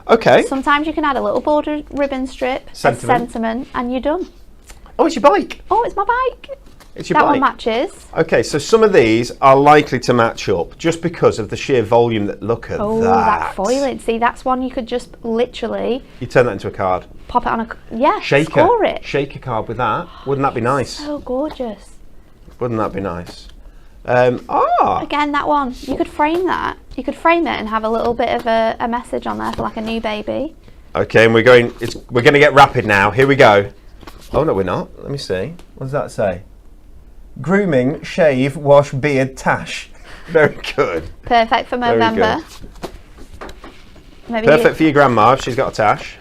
Okay. Sometimes you can add a little border ribbon strip, Sentiment. a sentiment, and you're done. Oh, it's your bike. Oh, it's my bike. It's your That bike. one matches. Okay, so some of these are likely to match up just because of the sheer volume. Look at Oh, that foiling. See, that's one you could just literally You turn that into a card. pop it on a Shaker. score it. Shake a card with that. Wouldn't that be nice? So gorgeous. Wouldn't that be nice? Again, that one you could frame that. You could frame it and have a little bit of a message on there for like a new baby. Okay, and we're going to get rapid now. Here we go. Oh no, we're not. Let me see. What does that say? Grooming, shave, wash, beard, tash. Very good. Perfect for Very November. Maybe Perfect for your grandma if she's got a tash.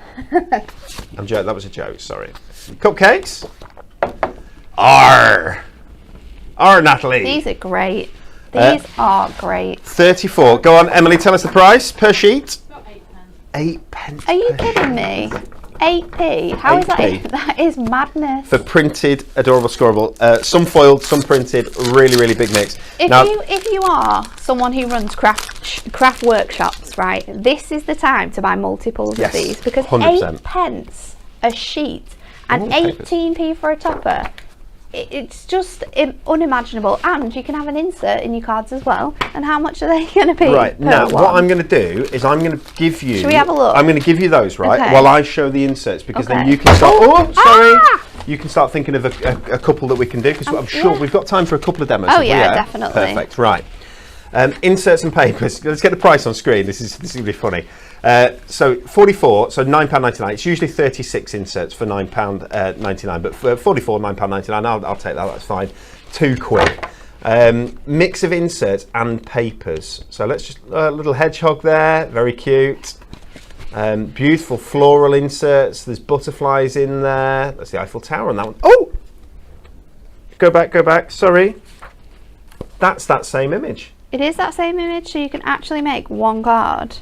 I'm joking. That was a joke. Sorry. Cupcakes. R, Natalie. These are great. These are great. 34. Go on, Emily. Tell us the price per sheet. 8 pence. Are you per kidding me? 8p? How is that? 8p. That is madness. For printed, adorable, scoreable. Some foiled, some printed. Really, really big mix. If you are someone who runs craft workshops, right? This is the time to buy multiples Yes, of these because 100%. 8 pence a sheet and Ooh, papers. 18p for a topper. It's just unimaginable, and you can have an insert in your cards as well. And how much are they going to be? Right, per now one? what I'm going to do is I'm going to give you... Should we have a look? I'm going to give you those, right, Okay. while I show the inserts, because then Okay. you can start... Oh, sorry! Ah! You can start thinking of a couple that we can do, because I'm sure yeah. we've got time for a couple of demos. Oh, have we? yeah, definitely. Perfect, right. Inserts and papers. Let's get the price on screen. This is going to be funny. So 44, so £9.99. It's usually 36 inserts for £9.99, but for 44, £9.99. I'll take that. That's fine. £2. Mix of inserts and papers. So let's just little hedgehog there. Very cute. Beautiful floral inserts. There's butterflies in there. That's the Eiffel Tower on that one. Oh, go back. Sorry. That's that same image. It is that same image, so you can actually make one card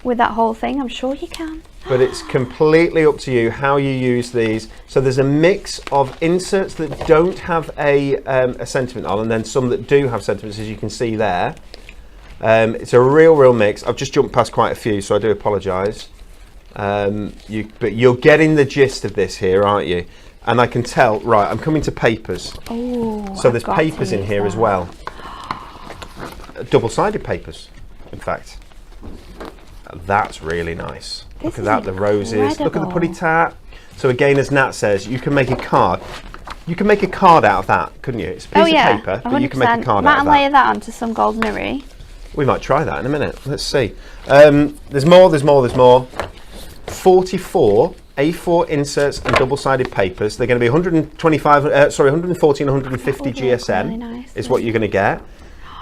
with that whole thing. I'm sure you can. But it's completely up to you how you use these. So there's a mix of inserts that don't have a sentiment on, and then some that do have sentiments, as you can see there. It's a real mix. I've just jumped past quite a few, so I do apologise. But you're getting the gist of this here, aren't you? And I can tell. Right, I'm coming to papers. Oh, So there's papers in here as well. Double-sided papers, in fact. That's really nice. Look at that, the roses. Look at the putty tat. So again, as Nat says, you can make a card. You can make a card out of that, couldn't you? It's a piece of paper, but you can make a card out of Might layer that. that onto some gold mirror. We might try that in a minute. Let's see. There's more. 44 A4 inserts and double-sided papers. They're going to be 140 and 150 GSM really nice, is what you're going to get.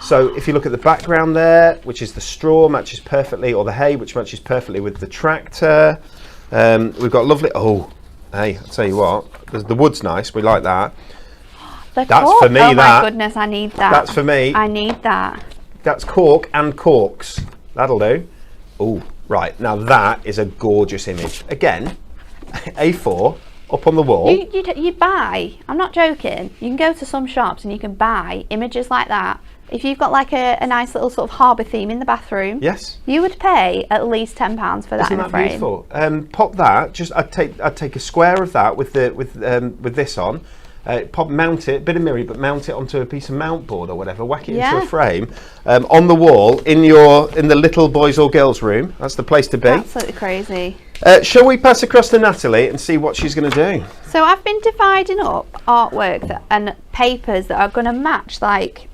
So if you look at the background there, which is the straw, matches perfectly, or the hay, which matches perfectly with the tractor. We've got lovely, hey, I'll tell you what, the wood's nice, we like that. That's for me, oh that. my goodness, I need that. That's for me. I need that. That's cork and corks. That'll do. Oh, right, now that is a gorgeous image. Again, A4 up on the wall. You'd buy, I'm not joking, you can go to some shops and you can buy images like that. If you've got like a nice little sort of harbour theme in the bathroom, yes, you would pay at least £10 for that. Isn't in a that frame. beautiful? Pop that. Just I'd take a square of that with this on. Mount it, bit of mirror, but mount it onto a piece of mount board or whatever. Whack it into a frame on the wall in the little boys or girls room. That's the place to be. Absolutely crazy. Shall we pass across to Natalie and see what she's going to do? So I've been dividing up artwork and papers that are going to match like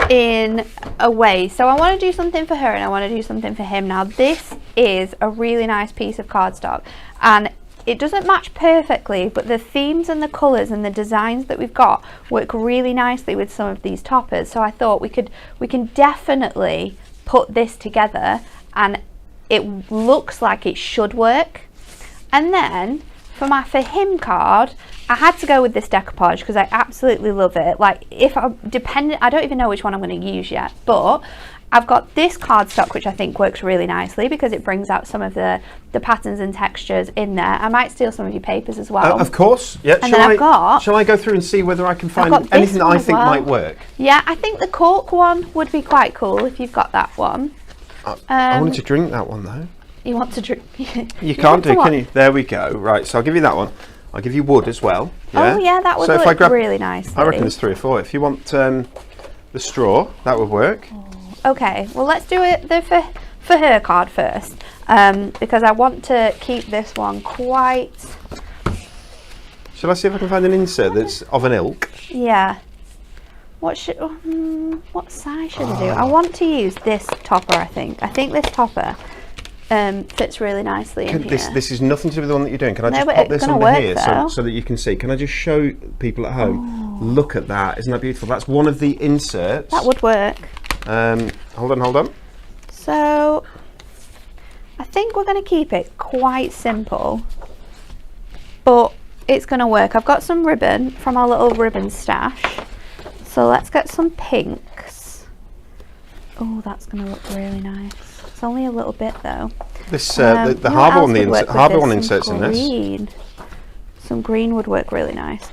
in a way. So I want to do something for her and I want to do something for him. Now this is a really nice piece of cardstock and it doesn't match perfectly, but the themes and the colours and the designs that we've got work really nicely with some of these toppers. So I thought we can definitely put this together and it looks like it should work. And then for my for him card, I had to go with this decoupage because I absolutely love it. Like I don't even know which one I'm going to use yet, but I've got this cardstock which I think works really nicely because it brings out some of the patterns and textures in there. I might steal some of your papers as well. Of course, yeah. And shall I go through and see whether I can find anything that I think might work? Yeah, I think the cork one would be quite cool if you've got that one. I wanted to drink that one though. You want to drink? You can't do, can you? There we go. Right, so I'll give you that one. I'll give you wood as well. Yeah? Oh yeah, that would look really nice. I reckon there's 3 or 4. If you want the straw, that would work. Okay, well let's do it for her card first, because I want to keep this one quite. Shall I see if I can find an insert that's of an ilk? Yeah. What size should I do? I want to use this topper. I think this topper fits really nicely in here. This is nothing to do with the one that you're doing. Can I just pop this under here so that you can see? Can I just show people at home? Look at that! Isn't that beautiful? That's one of the inserts. That would work. Hold on. So I think we're going to keep it quite simple, but it's going to work. I've got some ribbon from our little ribbon stash, so let's get some pinks. Oh, that's going to look really nice. It's only a little bit though. This the harbour one inserts in this. Some green would work really nice.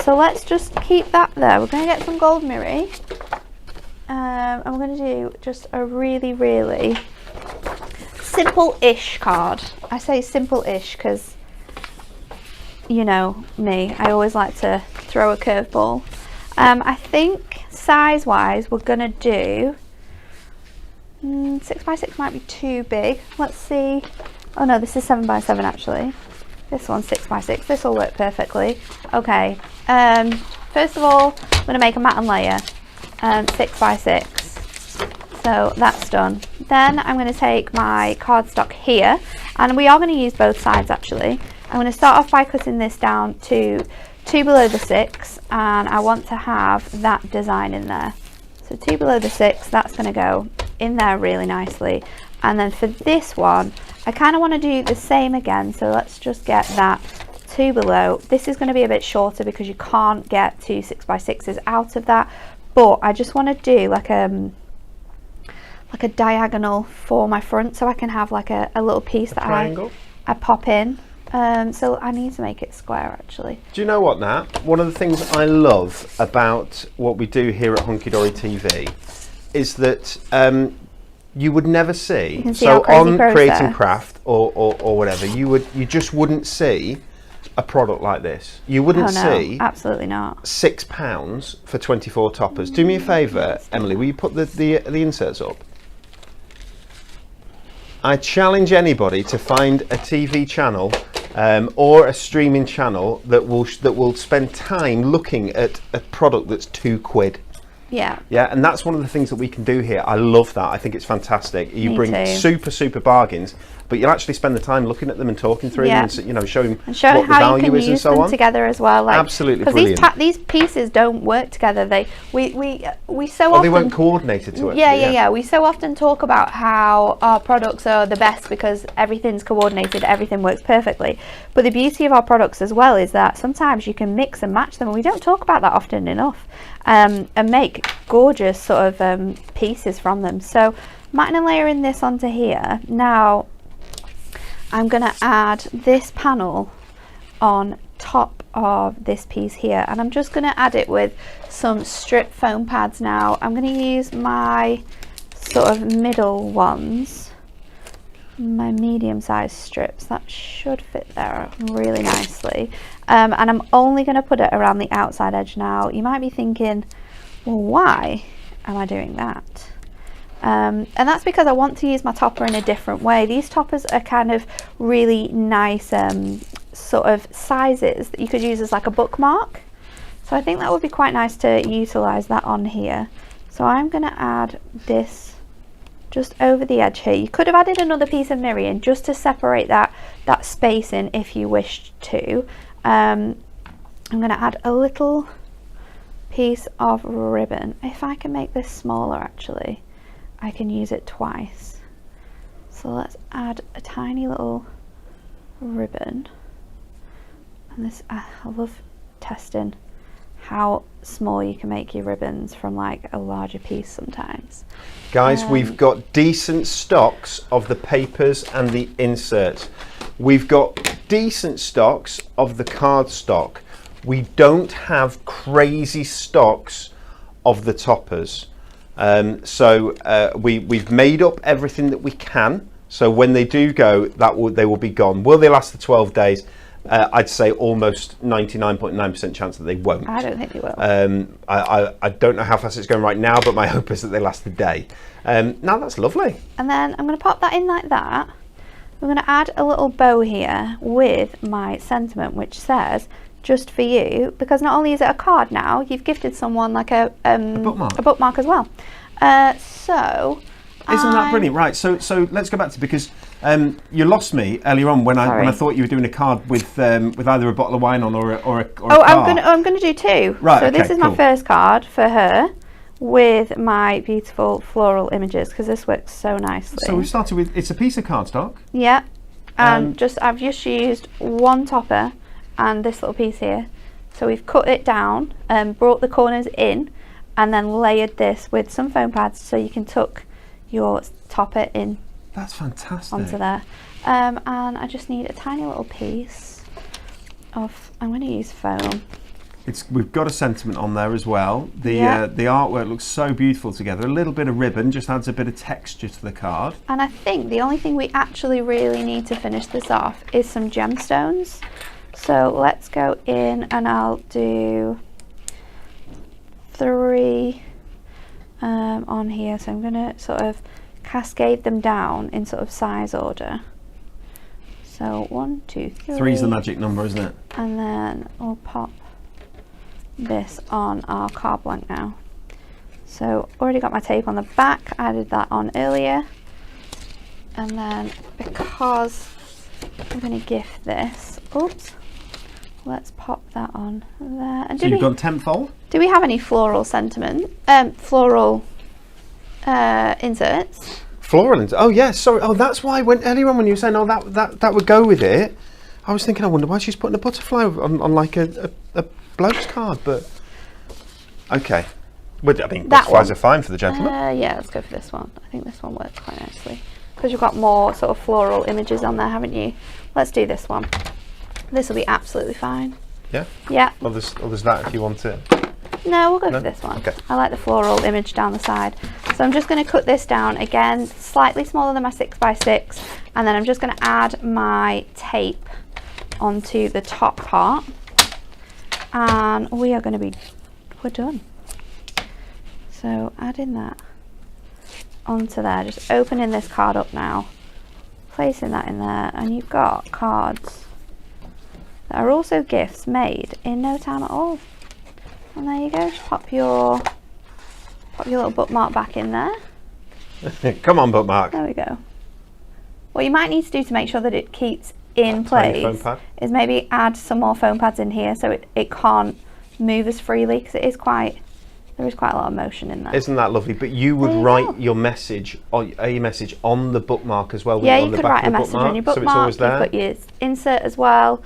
So let's just keep that there. We're going to get some gold mirror. And we're going to do just a really, really simple-ish card. I say simple-ish because, you know me, I always like to throw a curveball. I think size-wise we're going to do 6x6 might be too big. Let's see. Oh no, this is 7x7 actually. This one's 6x6. This will work perfectly. Okay. First of all, I'm going to make a mat and layer. 6x6, so that's done. Then I'm going to take my cardstock here, and we are going to use both sides actually. I'm going to start off by cutting this down to 2 below the 6, and I want to have that design in there. So 2 below the 6, that's going to go in there really nicely. And then for this one, I kind of want to do the same again, so let's just get that 2 below. This is going to be a bit shorter because you can't get 2 6x6s out of that. But I just want to do like a diagonal for my front, so I can have like a little piece that I pop in. So I need to make it square actually. Do you know what, Nat? One of the things I love about what we do here at Hunkydory TV is that you would never see. So on Create and Craft or whatever, you just wouldn't see a product like this. You wouldn't see absolutely not £6 for 24 toppers. Do me a favour, Emily, will you put the inserts up? I challenge anybody to find a TV channel or a streaming channel that will spend time looking at a product that's £2. Yeah, and that's one of the things that we can do here. I love that. I think it's fantastic. You bring super bargains, but you'll actually spend the time looking at them and talking through them, and you know, showing what the how you value can is and use so them on. together as well. Like, absolutely because brilliant. these pieces don't work together. We so Well, often they weren't coordinated to it. Yeah. We so often talk about how our products are the best because everything's coordinated, everything works perfectly. But the beauty of our products as well is that sometimes you can mix and match them, and we don't talk about that often enough, and make gorgeous sort of pieces from them. So matting and layering this onto here. Now I'm going to add this panel on top of this piece here, and I'm just going to add it with some strip foam pads. Now I'm going to use my sort of middle ones, my medium-sized strips. That should fit there really nicely, and I'm only going to put it around the outside edge. Now you might be thinking, well, why am I doing that? And that's because I want to use my topper in a different way. These toppers are kind of really nice sort of sizes that you could use as like a bookmark. So I think that would be quite nice to utilize that on here. So I'm going to add this just over the edge here. You could have added another piece of Miriam just to separate that spacing if you wished to. I'm going to add a little piece of ribbon. If I can make this smaller, actually, I can use it twice. So let's add a tiny little ribbon. And this, I love testing how small you can make your ribbons from like a larger piece sometimes. Guys, we've got decent stocks of the papers and the inserts. We've got decent stocks of the cardstock. We don't have crazy stocks of the toppers. We've made up everything that we can. So when they do go, they will be gone. Will they last the 12 days? I'd say almost 99.9% chance that they won't. I don't think they will. I don't know how fast it's going right now, but my hope is that they last a day. Now that's lovely. And then I'm going to pop that in like that. I'm going to add a little bow here with my sentiment, which says, just for you, because not only is it a card now, you've gifted someone like a bookmark as well. Isn't that brilliant? Right, so let's go back to, because you lost me earlier on when I thought you were doing a card with either a bottle of wine on or a car. I'm going to do two. Right, so okay, this is my first card for her with my beautiful floral images, because this works so nicely. So we've started with, it's a piece of cardstock. Yeah, and I've just used one topper and this little piece here. So we've cut it down and brought the corners in, and then layered this with some foam pads so you can tuck your topper in. That's fantastic. Onto there. And I just need a tiny little piece of, I'm going to use foam. We've got a sentiment on there as well. The artwork looks so beautiful together. A little bit of ribbon just adds a bit of texture to the card. And I think the only thing we actually really need to finish this off is some gemstones. So let's go in, and I'll do 3 on here. So I'm going to sort of cascade them down in sort of size order. So 1, 2, 3. 3's the magic number, isn't it? And then we'll pop this on our card blank now. So already got my tape on the back, added that on earlier. And then because I'm going to gift this, oops, let's pop that on there. And so you've got 10-fold? Do we have any floral sentiment? Floral inserts? Floral inserts? Oh yeah, sorry. Oh, that's why earlier on when you were saying, oh, that would go with it, I was thinking, I wonder why she's putting a butterfly on like a bloke's card, but okay. I think butterflies are fine for the gentleman. Yeah, let's go for this one. I think this one works quite nicely, because you've got more sort of floral images on there, haven't you? Let's do this one. This will be absolutely fine. Yeah? Yeah. Well, there's that if you want it. No, we'll go for this one. Okay. I like the floral image down the side. So I'm just going to cut this down, again, slightly smaller than my 6x6, and then I'm just going to add my tape onto the top part, and we're done. So adding that onto there, just opening this card up now, placing that in there, and you've got cards that are also gifts made in no time at all. And there you go, just pop your little bookmark back in there. Come on, bookmark. There we go. What you might need to do to make sure that it keeps in Tiny foam place pad. is maybe add some more foam pads in here so it can't move as freely, because there is quite a lot of motion in there. Isn't that lovely? But you would write your message on the bookmark as well. Yeah, on you the could back write of a the message on your so it's bookmark. always there. You've got your insert as well.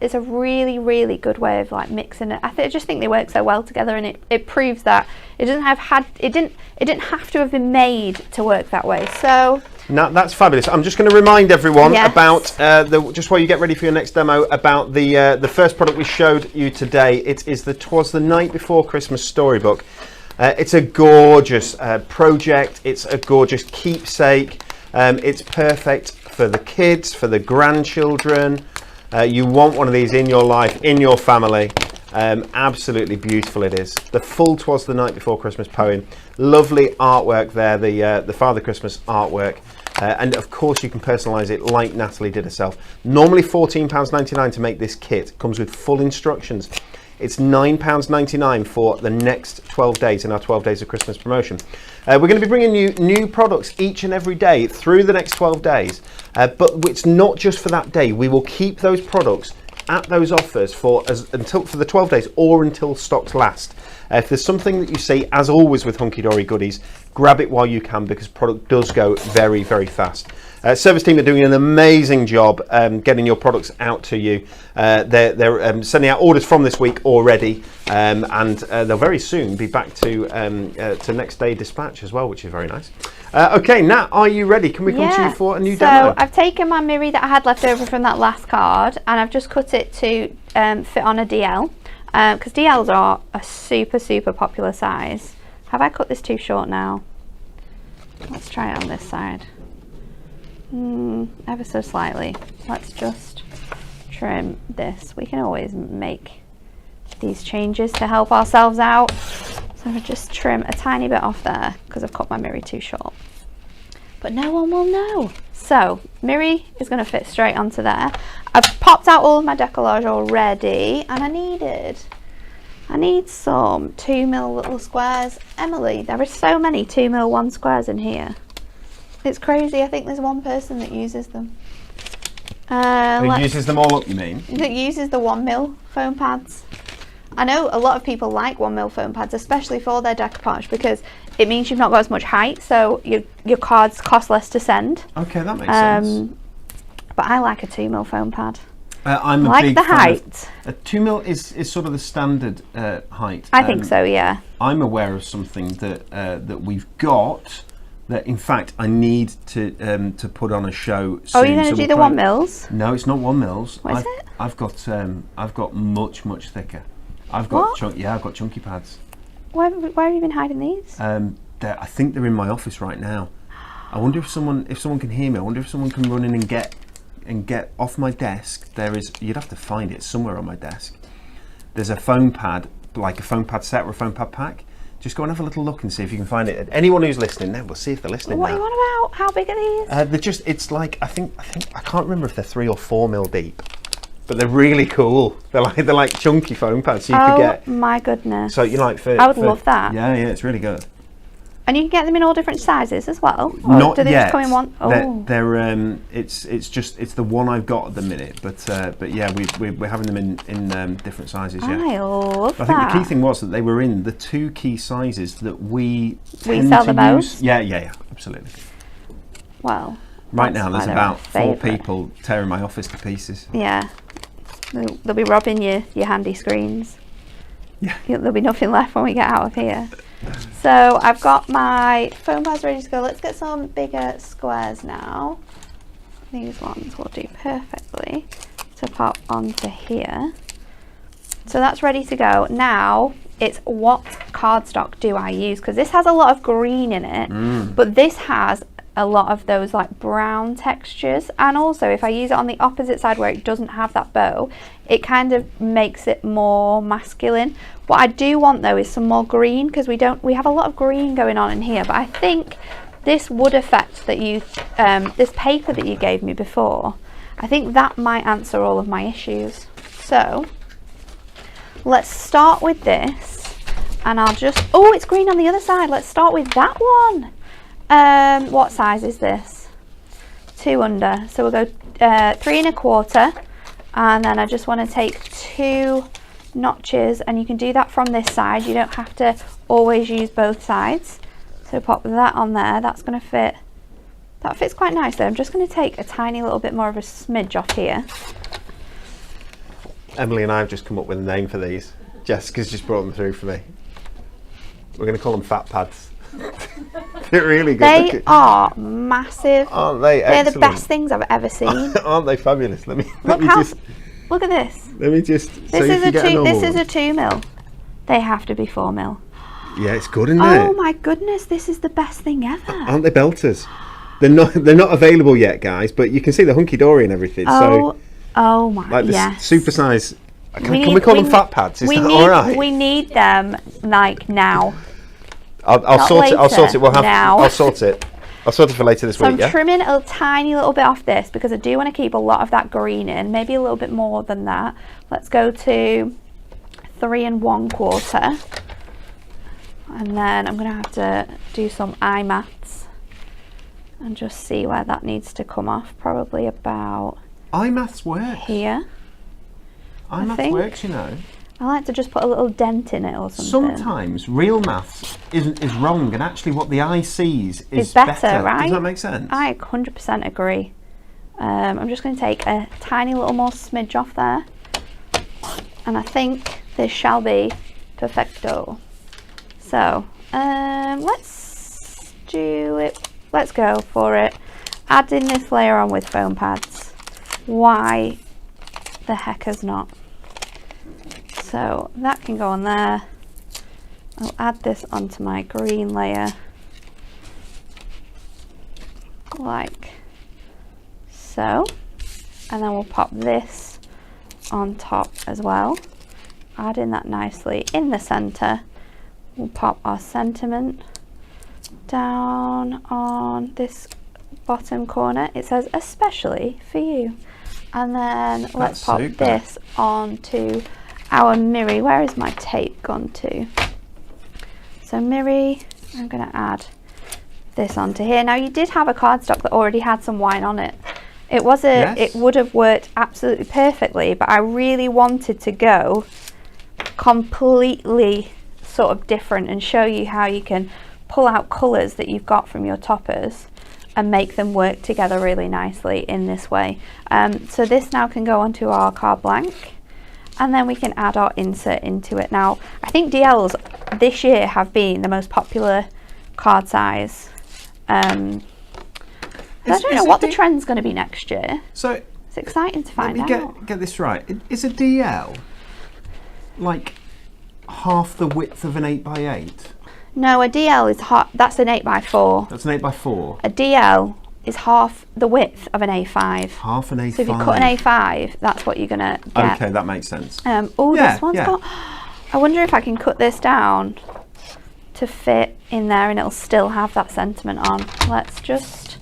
It's a really, really good way of like mixing it. I just think they work so well together, and it proves that it didn't have to have been made to work that way. So now that's fabulous. I'm just going to remind everyone about just while you get ready for your next demo, about the first product we showed you today. It is the Twas the Night Before Christmas Storybook. It's a gorgeous project. It's a gorgeous keepsake. It's perfect for the kids, for the grandchildren. You want one of these in your life, in your family. Absolutely beautiful it is. The full Twas the Night Before Christmas poem. Lovely artwork there, the Father Christmas artwork. And of course you can personalise it like Natalie did herself. Normally £14.99 to make this kit. Comes with full instructions. It's £9.99 for the next 12 days in our 12 Days of Christmas promotion. We're going to be bringing you new products each and every day through the next 12 days. But it's not just for that day. We will keep those products at those offers for the 12 days or until stocks last. If there's something that you see, as always with Hunkydory goodies, grab it while you can, because product does go very, very fast. Service team are doing an amazing job getting your products out to you. They're sending out orders from this week already, and they'll very soon be back to next day dispatch as well, which is very nice. Okay, Nat, are you ready? Can we come to you for a new demo? So I've taken my Miri that I had left over from that last card, and I've just cut it to fit on a DL, because DLs are a super, super popular size. Have I cut this too short now? Let's try it on this side. Ever so slightly. Let's just trim this. We can always make these changes to help ourselves out. So I'll just trim a tiny bit off there because I've cut my Miri too short. But no one will know. So Miri is going to fit straight onto there. I've popped out all of my decollage already, and I need some 2mm little squares. Emily, there are so many 2mm 1 squares in here. It's crazy. I think there's one person that uses them. Who uses them all up, you mean? That uses the 1mm foam pads. I know a lot of people like 1mm foam pads, especially for their decoupage, because it means you've not got as much height, so your cards cost less to send. Okay, that makes sense. But I like a 2mm foam pad. I'm a like big the fan height. Of, 2mm is sort of the standard height. I think so, yeah. I'm aware of something that we've got that, in fact, I need to put on a show soon. Oh, you're going to do the 1mm? No, it's not 1mm. What is it? I've got much thicker. I've got chunky pads. Where have you been hiding these? I think they're in my office right now. I wonder if someone can hear me. I wonder if someone can run in and get off my desk. You'd have to find it somewhere on my desk. There's a foam pad, like a foam pad set or a foam pad pack. Just go and have a little look and see if you can find it. Anyone who's listening, then we'll see if they're listening. What are you on about? How big are these? It's like I think I can't remember if they're 3 or 4mm deep, but they're really cool. They're like chunky foam pads, so you could get. Oh my goodness! So you like I would love that. Yeah, it's really good. And you can get them in all different sizes as well. Or Not do they yet. just come in one? Oh, they're it's the one I've got at the minute, but yeah, we're having them in different sizes. Yeah, I love that. I think the key thing was that they were in the 2 key sizes that we sell the most. Yeah, absolutely. Well, right now there's about 4 people tearing my office to pieces. Yeah, they'll be robbing your handy screens. Yeah, there'll be nothing left when we get out of here. So I've got my foam pads ready to go. Let's get some bigger squares now. These ones will do perfectly to pop onto here. So that's ready to go. Now it's what cardstock do I use? Because this has a lot of green in it, but this has a lot of those like brown textures, and also if I use it on the opposite side where it doesn't have that bow, it kind of makes it more masculine. What I do want though is some more green, because we have a lot of green going on in here, but I think this wood effect that this paper that you gave me before, I think that might answer all of my issues. So let's start with this, and I'll just, oh, it's green on the other side. Let's start with that one. What size is this? 2 under. So we'll go 3 1/4, and then I just want to take 2 notches, and you can do that from this side. You don't have to always use both sides. So pop that on there. That's going to fit. That fits quite nicely. I'm just going to take a tiny little bit more of a smidge off here. Emily and I have just come up with a name for these. Jessica's just brought them through for me. We're going to call them fat pads. They're really good. They are massive. Aren't they excellent? They're the best things I've ever seen. Aren't they fabulous? Let me Look at this. Let me just. This is a 2 mil. They have to be 4 mil. Yeah, it's good, isn't it? Oh my goodness, this is the best thing ever. Aren't they belters? They're not available yet, guys, but you can see the hunky-dory and everything. Oh my, like this yes. super size. Can we call them fat pads? Is that all right? We need them like now. I'll sort it. I'll sort it. Now. I'll sort it. I'll sort it for later this So week. I'm trimming a tiny little bit off this because I do want to keep a lot of that green in, maybe a little bit more than that. Let's go to 3 1/4, and then I'm going to have to do some eye maths and just see where that needs to come off. Probably about eye maths works. Here. Eye maths works, you know. I like to just put a little dent in it or something. Sometimes real maths is wrong, and actually what the eye sees is better. Right? Does that make sense? I 100% agree. I'm just going to take a tiny little more smidge off there, and I think this shall be perfecto. So let's do it. Let's go for it. Adding this layer on with foam pads. Why the heck has not? So that can go on there. I'll add this onto my green layer like so, and then we'll pop this on top as well, adding that nicely in the center. We'll pop our sentiment down on this bottom corner. It says especially for you, and then let's pop this onto our Miri. Where is my tape gone to? So Miri, I'm going to add this onto here. Now you did have a cardstock that already had some wine on it. It was it would have worked absolutely perfectly, but I really wanted to go completely sort of different and show you how you can pull out colours that you've got from your toppers and make them work together really nicely in this way. So this now can go onto our card blank, and then we can add our insert into it. Now, I think DLs this year have been the most popular card size. I don't know what the trend's going to be next year. So it's exciting to find out. Let me get this right. Is a DL like half the width of an 8x8? No, a DL is that's an 8x4. That's an 8x4. A DL is half the width of an A5. Half an A5. So if you cut an A5, that's what you're going to get. Okay, that makes sense. Oh, yeah, this one's got... I wonder if I can cut this down to fit in there and it'll still have that sentiment on. Let's just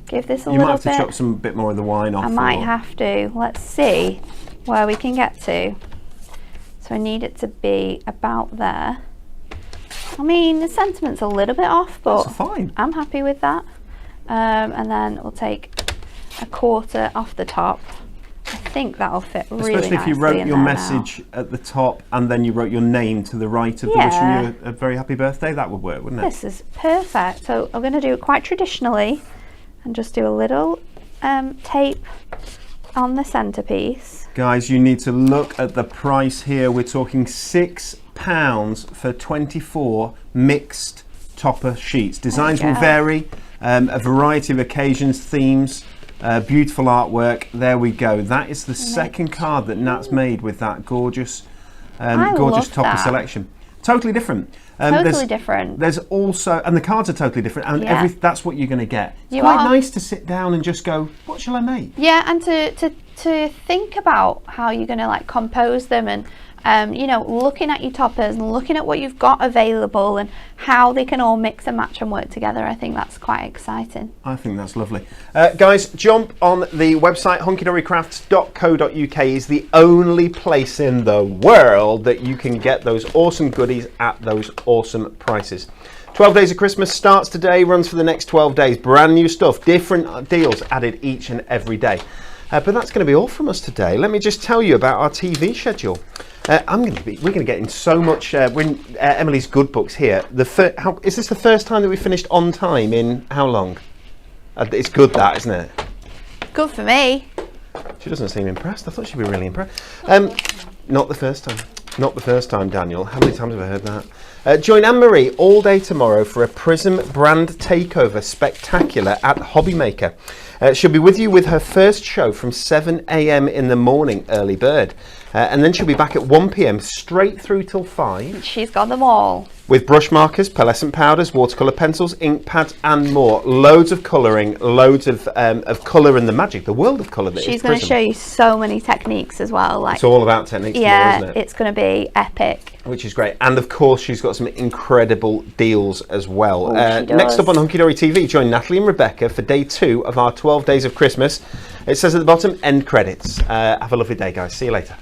give this a little bit. You might have to chop some bit more of the wine off. I might have to. Let's see where we can get to. So I need it to be about there. I mean, the sentiment's a little bit off, but that's fine. I'm happy with that. And then we'll take 1/4 off the top. I think that'll fit really nicely. Especially if you wrote your message at the top and then you wrote your name to the right of the wishing you a very happy birthday, that would work, wouldn't it? This is perfect. So I'm going to do it quite traditionally and just do a little tape on the centerpiece. Guys, you need to look at the price here. We're talking £6 for 24 mixed topper sheets. Designs will vary, a variety of occasions, themes, beautiful artwork. There we go. That is the second card that Nat's made with that gorgeous topper selection. Totally different. Totally different. There's also, and the cards are totally different, and that's what you're going to get. It's quite nice to sit down and just go, what shall I make? Yeah, and to think about how you're going to like compose them, and you know, looking at your toppers and looking at what you've got available and how they can all mix and match and work together. I think that's quite exciting. I think that's lovely. Guys, jump on the website. hunkydorycrafts.co.uk is the only place in the world that you can get those awesome goodies at those awesome prices. 12 Days of Christmas starts today, runs for the next 12 days. Brand new stuff, different deals added each and every day. But that's going to be all from us today. Let me just tell you about our TV schedule. We're going to get in so much. We're in Emily's good books here. Is this the first time that we finished on time in how long? It's good, that, isn't it? Good for me. She doesn't seem impressed. I thought she'd be really impressed. Not the first time. Not the first time, Daniel. How many times have I heard that? Join Anne-Marie all day tomorrow for a Prism brand takeover spectacular at Hobbymaker. She'll be with you with her first show from 7 a.m. in the morning, early bird. And then she'll be back at 1 p.m. straight through till 5. She's got them all. With brush markers, pearlescent powders, watercolour pencils, ink pads and more. Loads of colouring, loads of colour and the magic, the world of colour that She's going to show you so many techniques as well. It's all about techniques tomorrow, isn't it? It's going to be epic. Which is great. And of course, she's got some incredible deals as well. Next up on Hunkydory TV, join Natalie and Rebecca for day 2 of our 12 Days of Christmas. It says at the bottom, end credits. Have a lovely day, guys. See you later.